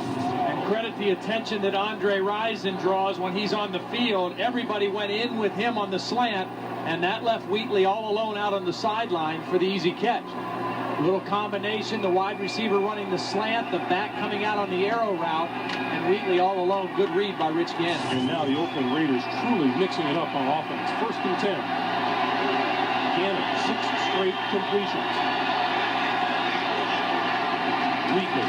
And credit the attention that Andre Rison draws when he's on the field. Everybody went in with him on the slant, and that left Wheatley all alone out on the sideline for the easy catch. A little combination, the wide receiver running the slant, the back coming out on the arrow route, and Wheatley all alone. Good read by Rich Gannon. And now the Oakland Raiders truly mixing it up on offense. 1st and 10. Gannon, 6 straight completions. Wheatley.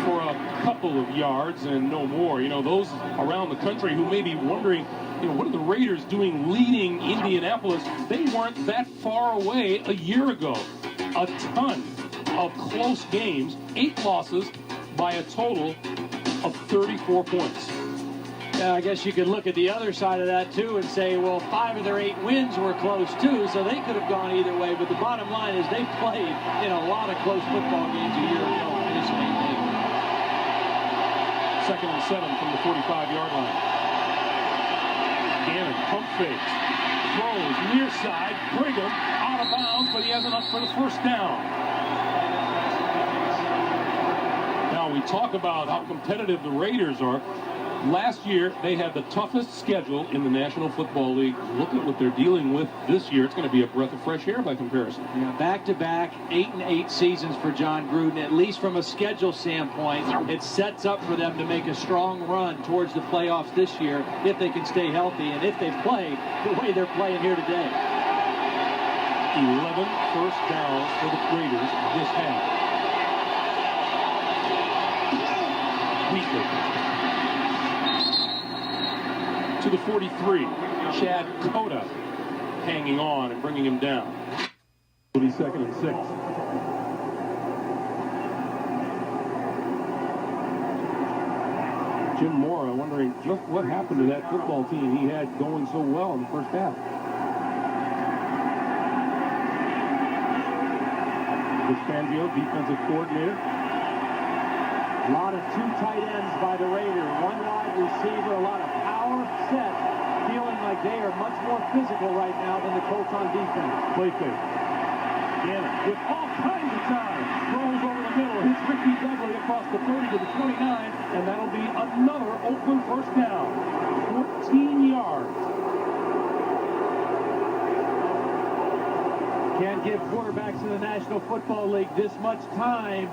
For a couple of yards and no more. You know, those around the country who may be wondering, you know, what are the Raiders doing leading Indianapolis? They weren't that far away a year ago. A ton of close games, 8 losses by a total of 34 points. I guess you could look at the other side of that too and say, well, 5 of their 8 wins were close too, so they could have gone either way. But the bottom line is they played in a lot of close football games a year ago. And this game, 2nd and 7 from the 45-yard line. Gannon, pump fakes, throws near side, Brigham out of bounds, but he has enough for the first down. Now we talk about how competitive the Raiders are. Last year, they had the toughest schedule in the National Football League. Look at what they're dealing with this year. It's going to be a breath of fresh air by comparison. Yeah, back-to-back 8-8 seasons for John Gruden. At least from a schedule standpoint, it sets up for them to make a strong run towards the playoffs this year if they can stay healthy and if they play the way they're playing here today. 11 first downs for the Raiders this half. Wheatley. To the 43, Chad Cota hanging on and bringing him down. It'll be 2nd and 6. Jim Mora wondering just what happened to that football team he had going so well in the first half. Fangio, defensive coordinator. A lot of 2 tight ends by the Raiders. 1 wide receiver, a lot of power set, feeling like they are much more physical right now than the Colts on defense. Play fake. Gannon with all kinds of time. Throws over the middle. Hits Ricky Dudley across the 30 to the 29, and that'll be another Oakland first down. 14 yards. Can't give quarterbacks in the National Football League this much time.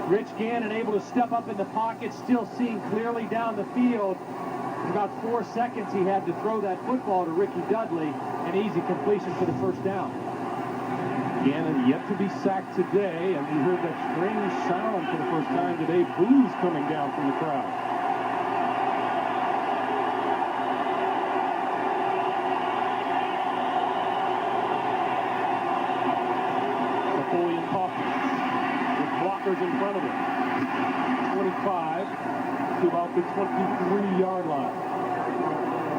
Rich Gannon able to step up in the pocket, still seeing clearly down the field. In about 4 seconds, he had to throw that football to Ricky Dudley. An easy completion for the first down. Gannon yet to be sacked today, and we heard that strange sound for the first time today. Boos coming down from the crowd. Napoleon Kaufman with blockers in front of him. 25 to about the 23-yard line.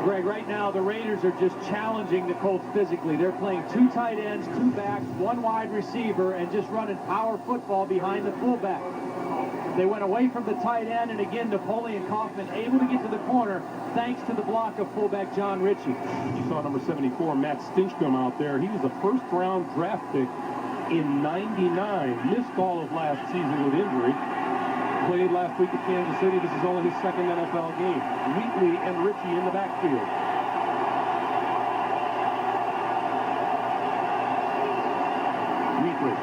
Greg, right now the Raiders are just challenging the Colts physically. They're playing 2 tight ends, 2 backs, 1 wide receiver, and just running power football behind the fullback. They went away from the tight end, and again, Napoleon Kaufman able to get to the corner thanks to the block of fullback John Ritchie. You saw number 74, Matt Stinchcomb, out there. He was a first-round draft pick in '99. Missed all of last season with injury. Played last week at Kansas City. This is only his 2nd NFL game. Wheatley and Ritchie in the backfield. Wheatley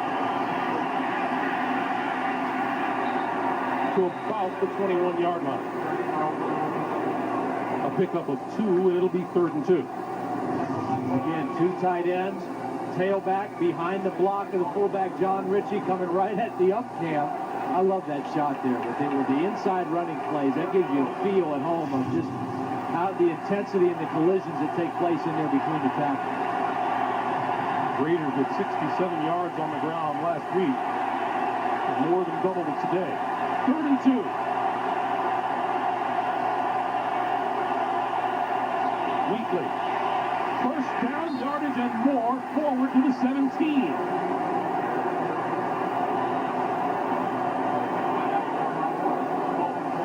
to about the 21-yard line. A pickup of 2, and it'll be 3rd and 2. Again, 2 tight ends, tailback behind the block of the fullback, John Ritchie, coming right at the up cam. I love that shot there with the inside running plays. That gives you a feel at home of just how the intensity and the collisions that take place in there between the tackles. Raiders with 67 yards on the ground last week. More than doubled it today. 3rd and 2. Wheatley. First down, yardage and more, forward to the 17.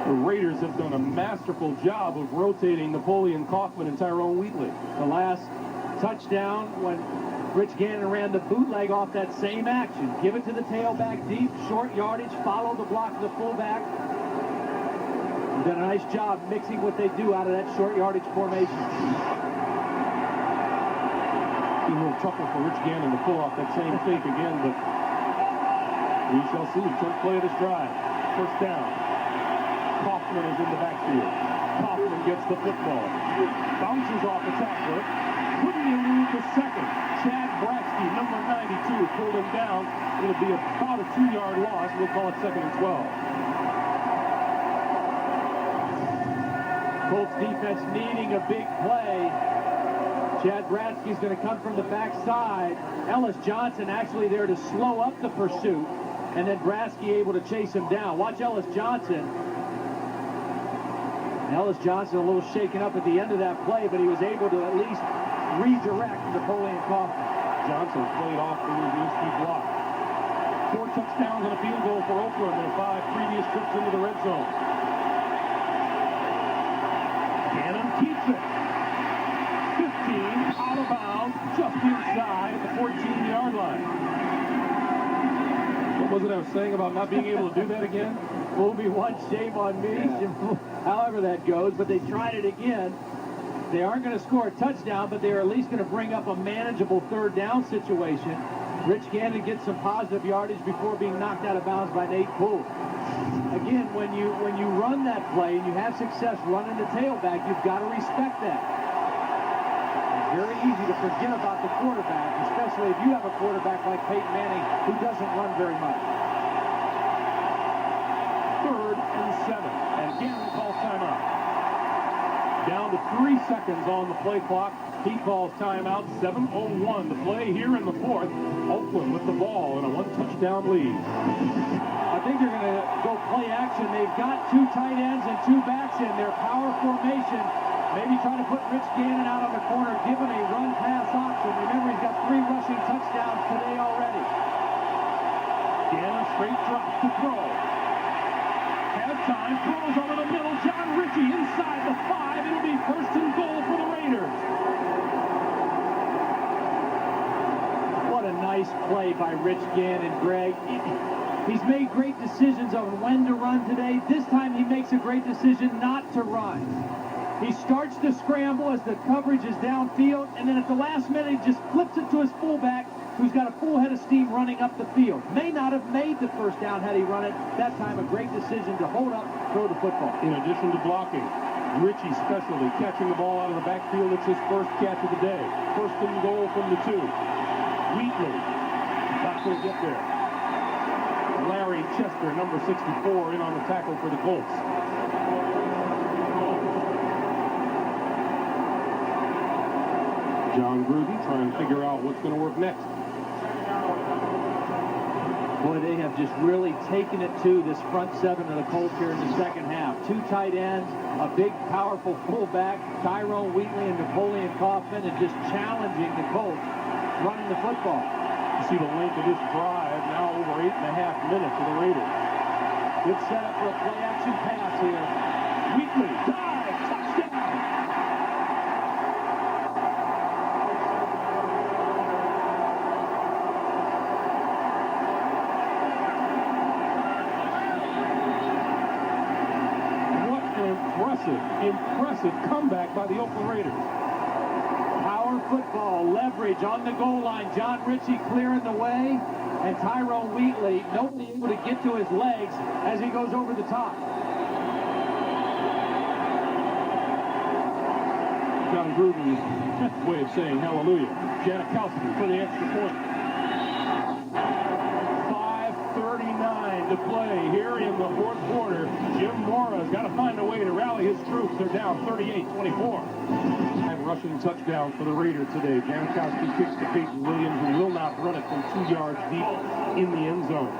The Raiders have done a masterful job of rotating Napoleon Kaufman and Tyrone Wheatley. The last touchdown when Rich Gannon ran the bootleg off that same action. Give it to the tailback deep, short yardage, follow the block of the fullback. They've done a nice job mixing what they do out of that short yardage formation. A little tougher for Rich Gannon to pull off that same fake again, but we shall see. First play of this drive. First down. Kaufman is in the backfield. Kaufman gets the football. Bounces off the tackler. Couldn't elude the second. Chad Bratsky, number 92, pulled him down. It'll be about a 2-yard loss. We'll call it 2nd and 12. Colts defense needing a big play. Chad Bratsky's going to come from the backside. Ellis Johnson actually there to slow up the pursuit, and then Bratsky able to chase him down. Watch Ellis Johnson. Ellis Johnson a little shaken up at the end of that play, but he was able to at least redirect Napoleon Kaufman. Johnson played off the Ruzinski block. 4 touchdowns and a field goal for Oakland in 5 previous trips into the red zone. Gannon keeps it. 15 out of bounds, just inside the 14-yard line. What was it I was saying about not being able to do that again? Will be one, shame on me. However that goes, but they tried it again. They aren't going to score a touchdown, but they're at least going to bring up a manageable 3rd down situation. Rich Gannon gets some positive yardage before being knocked out of bounds by Nate Poole. Again, when you run that play and you have success running the tailback, you've got to respect that. It's very easy to forget about the quarterback, especially if you have a quarterback like Peyton Manning who doesn't run very much. 3rd and 7, and Gannon calls timeout. Down to 3 seconds on the play clock. He calls timeout. 7:01 to play here in the 4th. Oakland with the ball and a 1-touchdown lead. I think they're going to go play action. They've got 2 tight ends and 2 backs in their power formation. Maybe try to put Rich Gannon out on the corner, give him a run-pass option. Remember, he's got 3 rushing touchdowns today already. Gannon straight drop to throw. Has time, throws over the middle. John Ritchie inside the 5. It'll be 1st and goal for the Raiders. What a nice play by Rich Gannon, Greg. He's made great decisions on when to run today. This time he makes a great decision not to run. He starts to scramble as the coverage is downfield, and then at the last minute he just flips it to his fullback, who's got a full head of steam running up the field. May not have made the first down had he run it. That time a great decision to hold up, throw the football. In addition to blocking, Ritchie specialty catching the ball out of the backfield. It's his first catch of the day. 1st and goal from the 2. Wheatley not going to get there. Larry Chester, number 64, in on the tackle for the Colts. John Gruden trying to figure out what's going to work next. Boy, they have just really taken it to this front 7 of the Colts here in the second half. 2 tight ends, a big, powerful fullback, Tyrone Wheatley and Napoleon Kaufman, and just challenging the Colts running the football. You see the length of this drive, now over 8.5 minutes for the Raiders. Good setup for a play-action pass here. Wheatley, dive, touchdown! What an impressive comeback by the Oakland Raiders. Power football, leverage on the goal line. John Ritchie clearing the way, and Tyrone Wheatley, nobody able to get to his legs as he goes over the top. John Gruden's way of saying hallelujah. Janikowski for the extra point. 5:39 to play here in the fourth quarter. Jim Mora's got to find a way to rally his troops. They're down 38-24. Rushing touchdown for the Raiders today. Janikowski kicks to Peyton Williams, who will not run it from 2 yards deep in the end zone.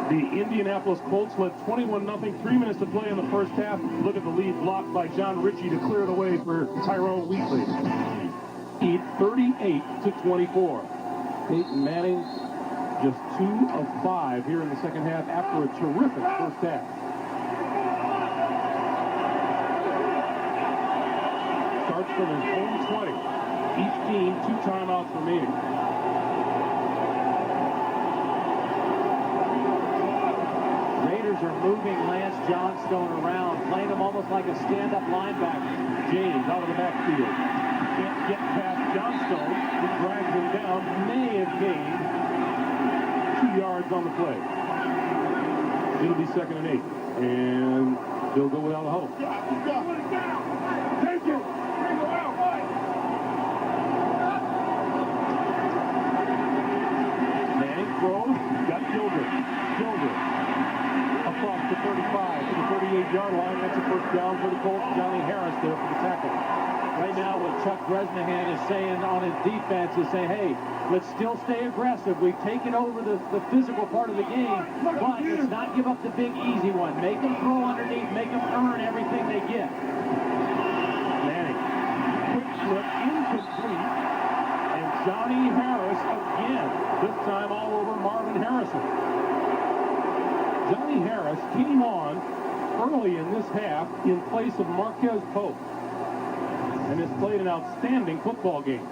The Indianapolis Colts led 21-0, 3 minutes to play in the first half. Look at the lead blocked by John Ritchie to clear it away for Tyrone Wheatley. 38-24. Peyton Manning just 2 of 5 here in the second half after a terrific first half. Starts from his own 20. Each team 2 timeouts remaining. Raiders are moving Lance Johnstone around, playing him almost like a stand-up linebacker. James out of the backfield. Can't get past Johnstone. He drags him down. May have gained 2 yards on the play. It'll be 2nd and 8. And they'll go without a huddle. Thank you. Manning throws. Got Gilbert. Across the 35 to the 38-yard line. That's a first down for the Colts. Johnny Harris there for the tackle. Right now, what Chuck Bresnahan is saying on his defense is saying, hey, let's still stay aggressive. We've taken over the physical part of the game, but let's not give up the big, easy one. Make them throw underneath. Make them earn everything they get. Manning. Quick slip, incomplete. And Johnny Harris again. This time all over Marvin Harrison. Johnny Harris came on early in this half in place of Marquez Pope and has played an outstanding football game.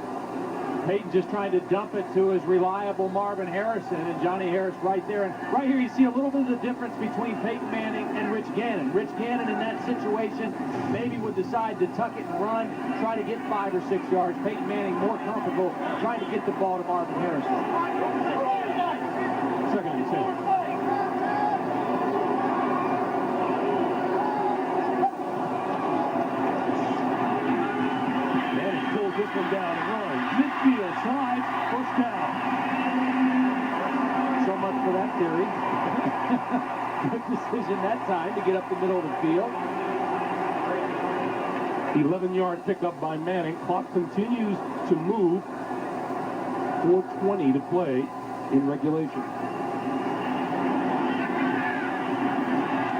Peyton just trying to dump it to his reliable Marvin Harrison, and Johnny Harris right there. And right here you see a little bit of the difference between Peyton Manning and Rich Gannon. Rich Gannon in that situation maybe would decide to tuck it and run, try to get 5 or 6 yards. Peyton Manning more comfortable trying to get the ball to Marvin Harrison. 2nd and 10. This one down and runs. Midfield slides, first down. So much for that theory. Good decision that time to get up the middle of the field. 11-yard pickup by Manning. Clock continues to move. 4:20 to play in regulation.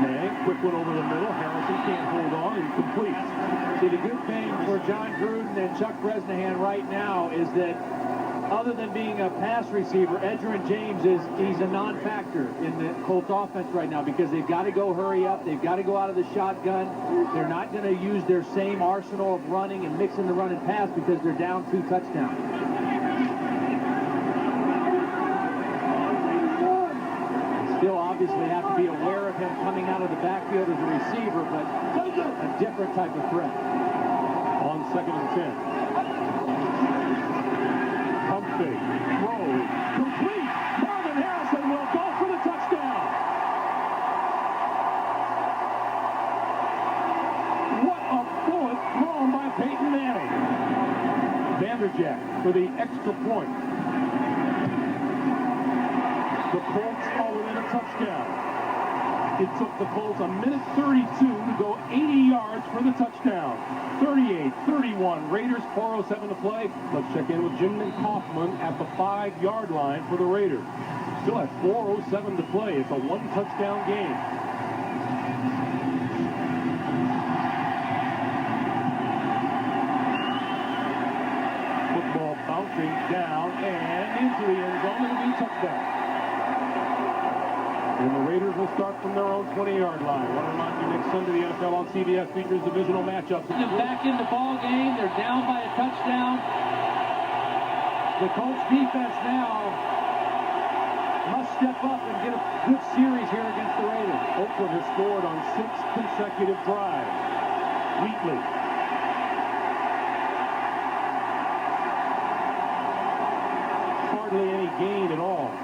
Manning, quick one over the middle. Harrison can't hold on and completes. See, the good thing for John Gruden and Chuck Bresnahan right now is that other than being a pass receiver, Edgerrin James he's a non-factor in the Colts offense right now because they've got to go hurry up. They've got to go out of the shotgun. They're not going to use their same arsenal of running and mixing the run and pass because they're down 2 touchdowns. Still obviously have to be aware of him coming out of the backfield as a receiver, but a different type of threat. On 2nd and 10. Pump fake, throw, complete. Marvin Harrison will go for the touchdown. What a bullet thrown by Peyton Manning. Vanderjack for the extra point. The Colts are within a touchdown. It took the Colts 1:32 to go 80 yards for the touchdown. 38-31. Raiders 4:07 to play. Let's check in with Jim Kaufman at the 5-yard line for the Raiders. Still at 4:07 to play. It's a 1-touchdown game. Football bouncing down and into the end zone. It'll be a touchdown. And the Raiders will start from their own 20-yard line. I want to remind you, next Sunday, the NFL on CBS features divisional matchups. They're back in the ball game. They're down by a touchdown. The Colts defense now must step up and get a good series here against the Raiders. Oakland has scored on 6 consecutive drives. Wheatley. Hardly any gain at all.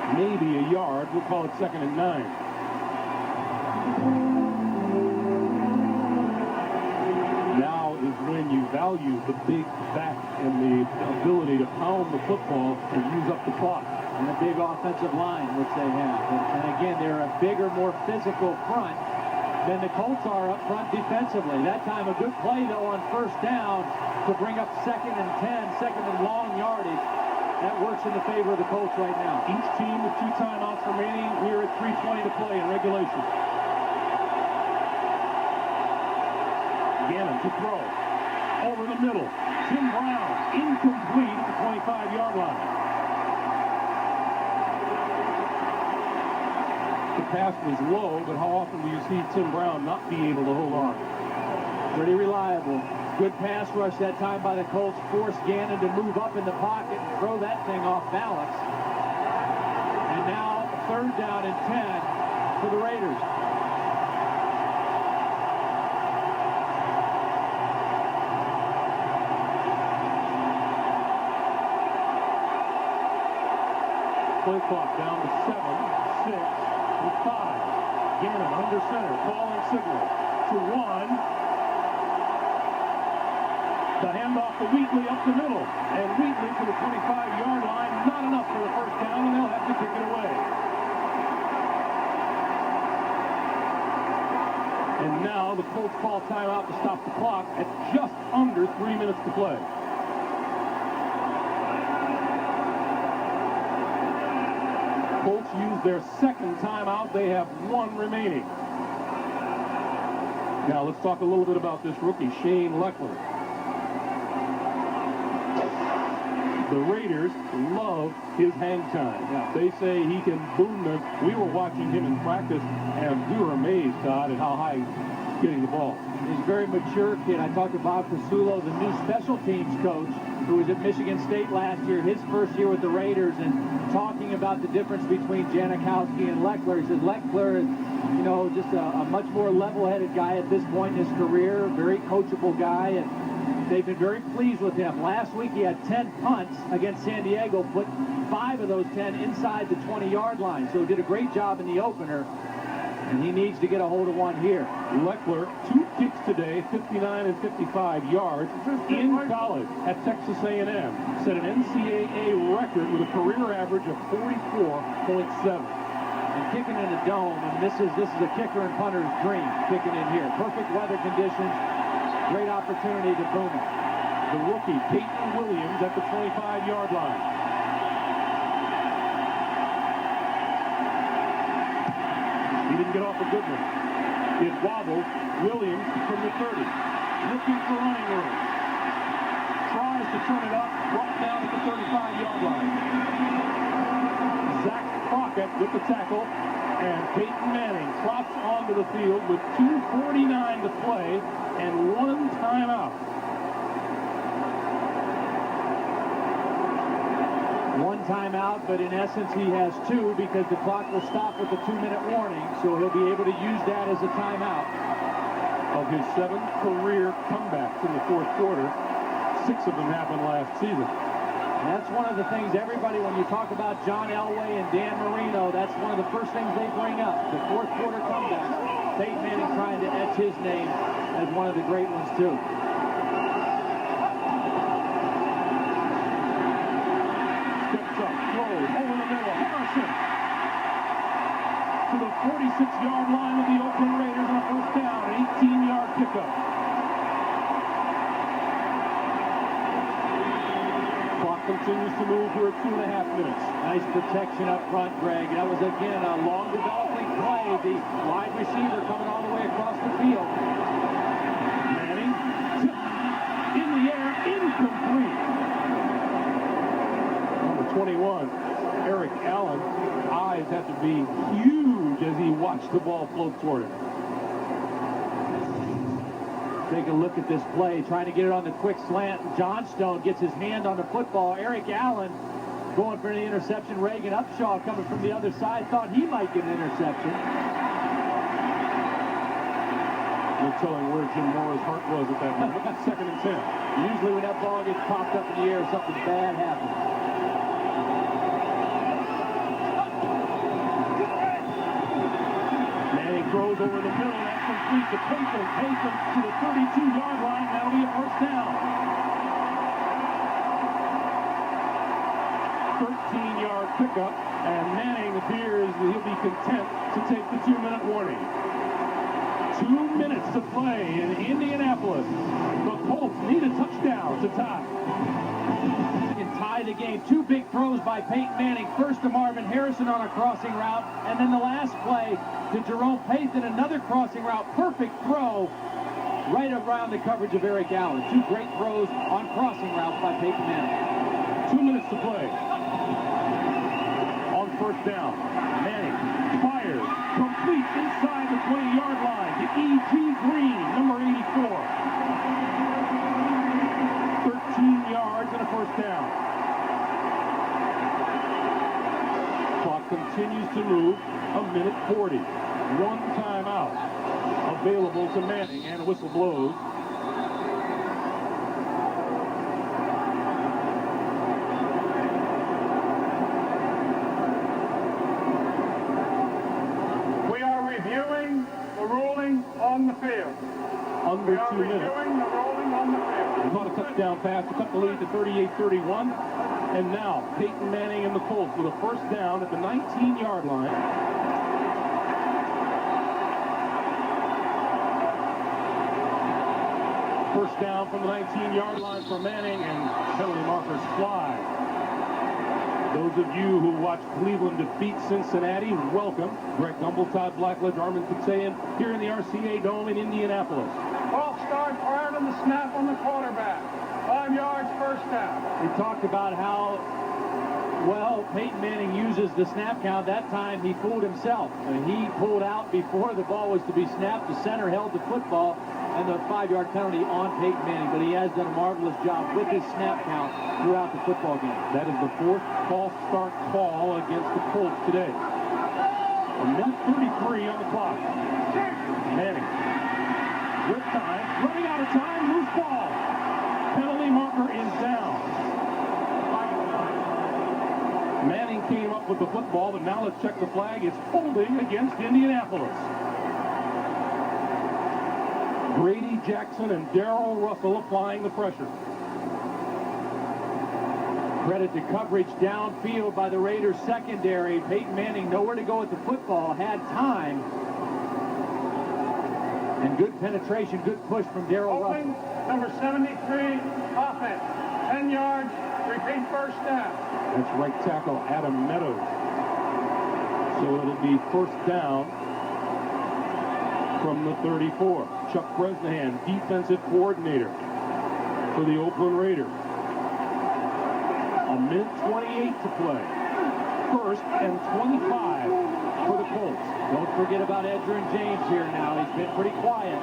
Maybe a yard. We'll call it 2nd and 9. Now is when value the big back and the ability to pound the football and use up the clock. And the big offensive line, which they have. And again, they're a bigger, more physical front than the Colts are up front defensively. That time, a good play, though, on first down to bring up 2nd and 10, second and long yardage. That works in the favor of the Colts right now. Each team with 2 timeouts remaining. We're at 3:20 to play in regulation. Gannon to throw. Over the middle. Tim Brown, incomplete at the 25-yard line. The pass was low, but how often do you see Tim Brown not be able to hold on? Pretty reliable. Good pass rush that time by the Colts. Forced Gannon to move up in the pocket and throw that thing off balance. And now 3rd down and 10 for the Raiders. Play clock down to 7, 6, and 5. Gannon under center, calling signal to 1. The handoff to Wheatley up the middle. And Wheatley to the 25-yard line. Not enough for the first down, and they'll have to kick it away. And now the Colts call timeout to stop the clock at just under 3 minutes to play. Colts use their 2nd timeout. They have 1 remaining. Now let's talk a little bit about this rookie, Shane Leckler. The Raiders love his hang time. Yeah. They say he can boom them. We were watching him in practice, and we were amazed, Todd, at how high he's getting the ball. He's a very mature kid. I talked to Bob Casulo, the new special teams coach, who was at Michigan State last year, his first year with the Raiders, and talking about the difference between Janikowski and Leckler. He said Leckler is, you know, just a much more level-headed guy at this point in his career, very coachable guy, and they've been very pleased with him. Last week he had 10 punts against San Diego, put 5 of those 10 inside the 20-yard line. So he did a great job in the opener, and he needs to get a hold of one here. Leckler, 2 kicks today, 59 and 55 yards in college at Texas A&M. Set an NCAA record with a career average of 44.7. And kicking in a dome, and this is a kicker and punter's dream, kicking in here. Perfect weather conditions. Great opportunity to boom it. The rookie, Peyton Williams, at the 25-yard line. He didn't get off a good one. It wobbled. Williams from the 30. Looking for running room. Tries to turn it up. Brought down at the 35-yard line. Zach Crockett with the tackle. And Peyton Manning trots onto the field with 2:49 to play and 1 timeout. 1 timeout, but in essence he has 2 because the clock will stop with the 2-minute warning, so he'll be able to use that as a timeout. Of his 7 career comebacks in the 4th quarter, 6 of them happened last season. And that's one of the things everybody, when you talk about John Elway and Dan Marino, that's one of the first things they bring up, the 4th quarter comeback. Peyton Manning trying to etch his name as one of the great ones, too. Steps up, throws, over the middle, Harrison to the 46-yard line of the Oakland Raiders on first down, an 18-yard pickup. Clock continues to move. We're at 2.5 minutes. Nice protection up front, Greg. That was, again, a long developing play. The wide receiver coming all the way across the field. Manning, tipped in the air, incomplete. Number 21, Eric Allen. Eyes have to be huge as he watched the ball float toward him. Take a look at this play, trying to get it on the quick slant. Johnstone gets his hand on the football. Eric Allen going for an interception. Reagan Upshaw coming from the other side. Thought he might get an interception. No telling where Jim Moore's heart was at that moment. Look at 2nd and 10. Usually when that ball gets popped up in the air, something bad happens. Manning throws over the middle. That's complete to Payton. Payton to the 32-yard line. That'll be a first down. play in Indianapolis. The Colts need a touchdown to tie. Can tie the game. Two big throws by Peyton Manning. First to Marvin Harrison on a crossing route, and then the last play to Jerome Payton, another crossing route. Perfect throw right around the coverage of Eric Allen. Two great throws on crossing routes by Peyton Manning. 2 minutes to play. On first down, Manning fires, complete inside the 20-yard line to E.G. Green, number 84. 13 yards and a first down. Clock continues to move. A minute 40. One timeout available to Manning, and a whistle blows. We are reviewing the ruling on the field. Under We are 2 minutes. reviewing the ruling on the field. Caught a touchdown pass to cut the lead to 38-31. And now Peyton Manning and the Colts with a first down at the 19-yard line. First down from the 19-yard line for Manning, and penalty markers fly. Those of you who watched Cleveland defeat Cincinnati, welcome. Greg Gumbel, Todd Blackledge, Armin Fitzayan here in the RCA Dome in Indianapolis. 12 start prior to the snap on the quarterback. 5 yards, first down. We talked about how well Peyton Manning uses the snap count. That time he fooled himself. He pulled out before the ball was to be snapped. The center held the football, and the 5-yard penalty on Peyton Manning. But he has done a marvelous job with his snap count throughout the football game. That is the fourth false start call against the Colts today. A minute 33 on the clock. Manning with time, running out of time, loose ball. Penalty marker is down. Manning came up with the football, but now let's check the flag. It's holding against Indianapolis. Grady Jackson and Darrell Russell applying the pressure. Credit to coverage downfield by the Raiders secondary. Peyton Manning nowhere to go with the football, had time. And good penetration, good push from Darrell Holding, Russell. number 73, offense. 10 yards, repeat first down. That's right tackle Adam Meadows. So it'll be first down from the 34. Chuck Bresnahan, defensive coordinator for the Oakland Raiders. A minute 28 to play. First and 25 for the Colts. Don't forget about Edgerrin James here now. He's been pretty quiet.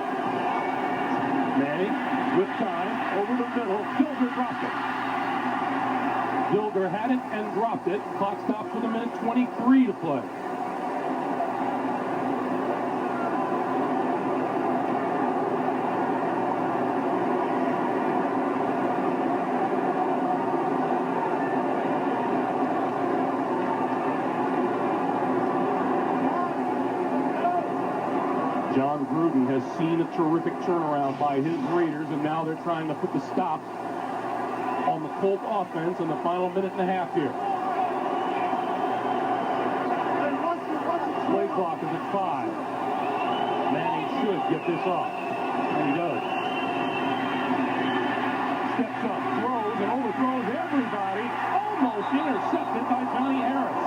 Manning with time over the middle. Gilder dropped it. Gilder had it and dropped it. Clock stops with a minute 23 to play. John Gruden has seen a terrific turnaround by his Raiders, and now they're trying to put the stop on the Colt offense in the final minute and a half here. Play clock is at 5. Manning should get this off, and he does. Steps up, throws, and overthrows everybody. Almost intercepted by Johnny Harris.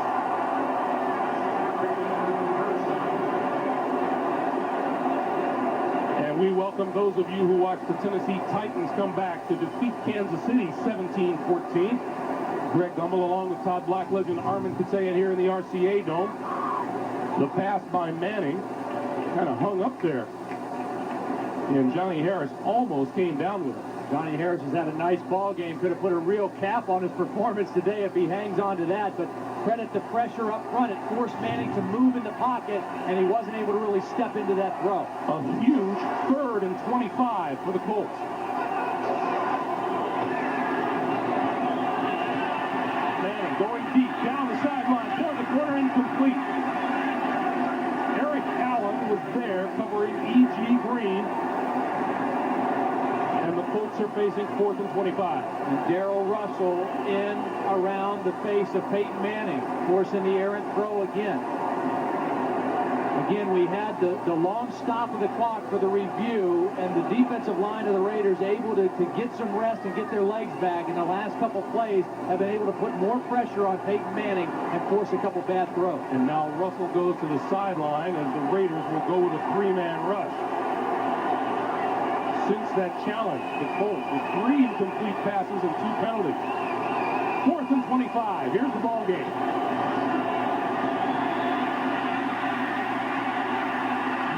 We welcome those of you who watched the Tennessee Titans come back to defeat Kansas City 17-14. Greg Gumbel along with Todd Blackledge and Armin Fitzayan here in the RCA Dome. The pass by Manning kind of hung up there. And Johnny Harris almost came down with it. Johnny Harris has had a nice ball game. Could have put a real cap on his performance today if he hangs on to that. But credit the pressure up front. It forced Manning to move in the pocket, and he wasn't able to really step into that throw. A huge 3rd and 25 for the Colts. Manning going deep down the sideline toward the corner, incomplete. Eric Allen was there covering E.G. Green. And the Colts are facing 4th and 25. And Darrell Russell in around the face of Peyton Manning, forcing the errant throw again. Again, we had the long stop of the clock for the review, and the defensive line of the Raiders able to get some rest and get their legs back in the last couple plays, have been able to put more pressure on Peyton Manning and force a couple bad throws. And now Russell goes to the sideline as the Raiders will go with a 3-man rush. Since that challenge, the Colts with 3 incomplete passes and 2 penalties. 4th and 25. Here's the ball game.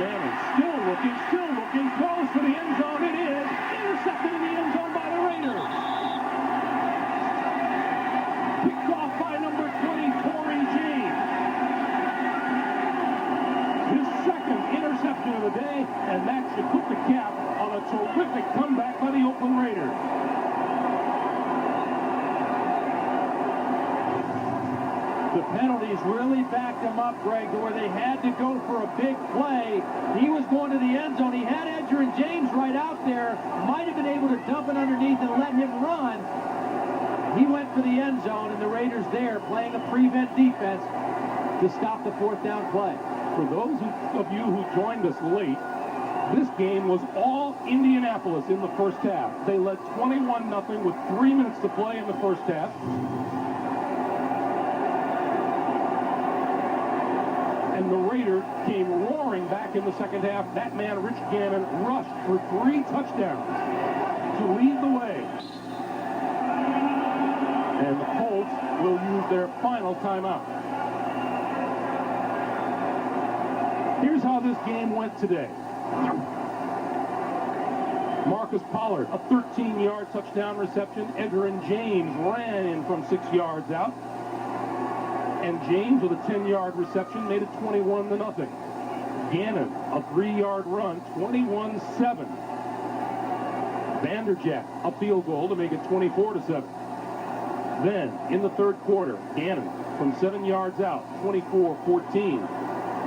Manning still looking, close to the end zone. It is intercepted in the end zone by the Raiders. Picked off by number 20, Corey James. His second interception of the day, and that should put the cap on a terrific comeback by the Oakland Raiders. The penalties really backed him up, Greg, to where they had to go for a big play. He was going to the end zone. He had Edger and James right out there. Might have been able to dump it underneath and let him run. He went for the end zone, and the Raiders there playing a prevent defense to stop the 4th down play. For those of you who joined us late, this game was all Indianapolis in the first half. They led 21-0 with 3 minutes to play in the first half. And the Raiders came roaring back in the second half. That man, Rich Gannon, rushed for 3 touchdowns to lead the way. And the Colts will use their final timeout. Here's how this game went today. Marcus Pollard, a 13-yard touchdown reception. Edgar and James ran in from 6 yards out. And James with a 10-yard reception made it 21-0. Gannon, a 3-yard run, 21-7. Vanderjagt, a field goal to make it 24-7. Then, in the third quarter, Gannon from 7 yards out, 24-14.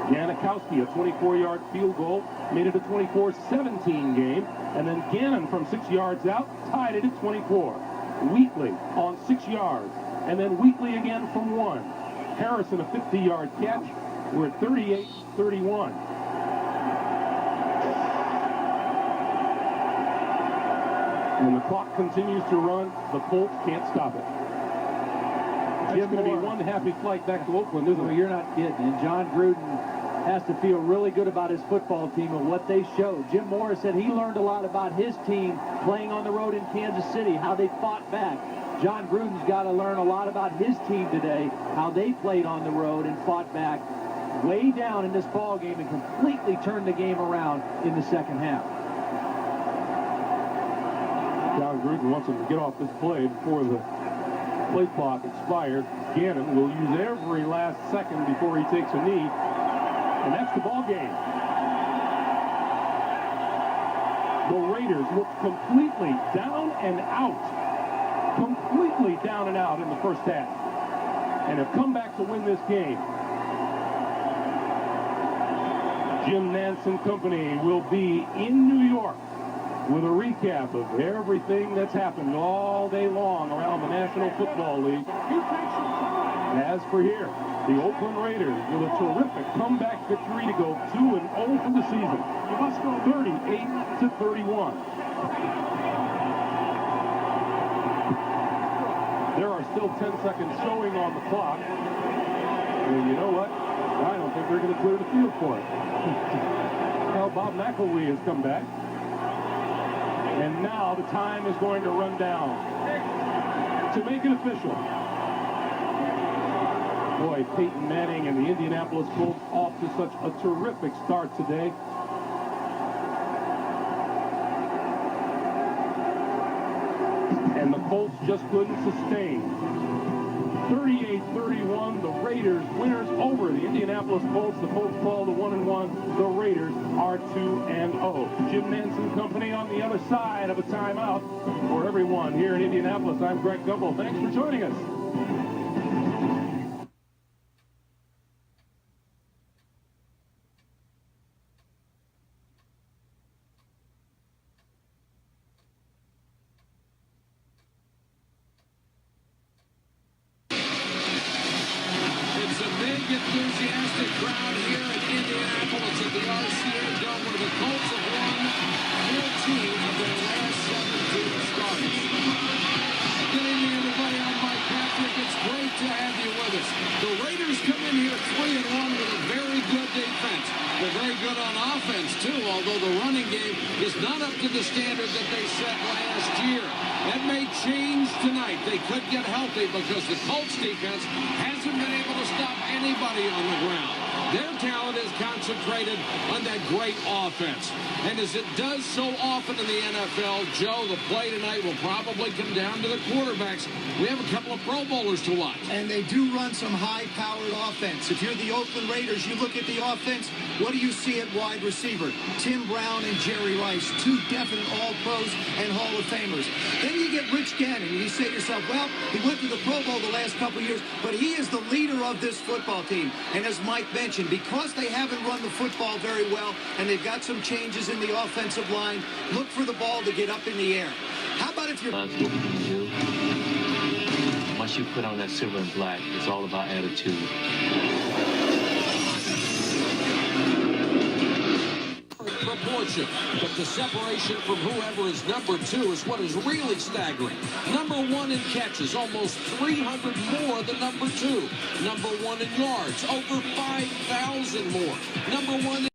Janikowski, a 24-yard field goal, made it a 24-17 game. And then Gannon from 6 yards out, tied it at 24. Wheatley on 6 yards. And then Wheatley again from 1. Harrison, a 50-yard catch. We're at 38-31. And the clock continues to run. The Colts can't stop it. It's going to be one happy flight back to Oakland, isn't it? You're not kidding. And John Gruden has to feel really good about his football team and what they showed. Jim Morris said he learned a lot about his team playing on the road in Kansas City, how they fought back. John Gruden's got to learn a lot about his team today, how they played on the road and fought back way down in this ball game and completely turned the game around in the second half. John Gruden wants him to get off this play before the play clock expires. Gannon will use every last second before he takes a knee. And that's the ball game. The Raiders look completely down and out. Completely down and out in the first half. And have come back to win this game. Jim Nantz and company will be in New York with a recap of everything that's happened all day long around the National Football League. As for here, the Oakland Raiders with a terrific comeback victory to go 2-0 for the season. 38-31. There are still 10 seconds showing on the clock. And you know what? I don't think they're going to clear the field for it. Well, Bob McElwee has come back. And now the time is going to run down. To make it official. Boy, Peyton Manning and the Indianapolis Colts off to such a terrific start today. And the Colts just couldn't sustain. 38-31, the Raiders winners over the Indianapolis Colts. The Colts fall to 1-1. The Raiders are 2-0. Jim Nantz and company on the other side of a timeout. For everyone here in Indianapolis, I'm Greg Gumbel. Thanks for joining us. Enthusiastic crowd here in Indianapolis. not up to the standard that they set last year. That may change tonight. They could get healthy because the Colts defense hasn't been able to stop anybody on the ground. Their talent is concentrated on that great offense. And as it does so often in the NFL, Joe, the play tonight will probably come down to the quarterbacks. We have a couple of Pro Bowlers to watch. And they do run some high-powered offense. If you're the Oakland Raiders, you look at the offense, what do you see at wide receiver? Tim Brown and Jerry Rice, two definite All-Pros and Hall of Famers. Then you get Rich Gannon, and you say to yourself, well, he went to the Pro Bowl the last couple of years, but he is the leader of this football team. And as Mike mentioned, because they haven't run the football very well, and they've got some changes in the offensive line, look for the ball to get up in the air. How about if you're... What we can do. Once you put on that silver and black, it's all about attitude. Proportion, but the separation from whoever is number 2 is what is really staggering. Number 1 in catches, almost 300 more than number 2. Number 1 in yards, over 5,000 more. Number 1 in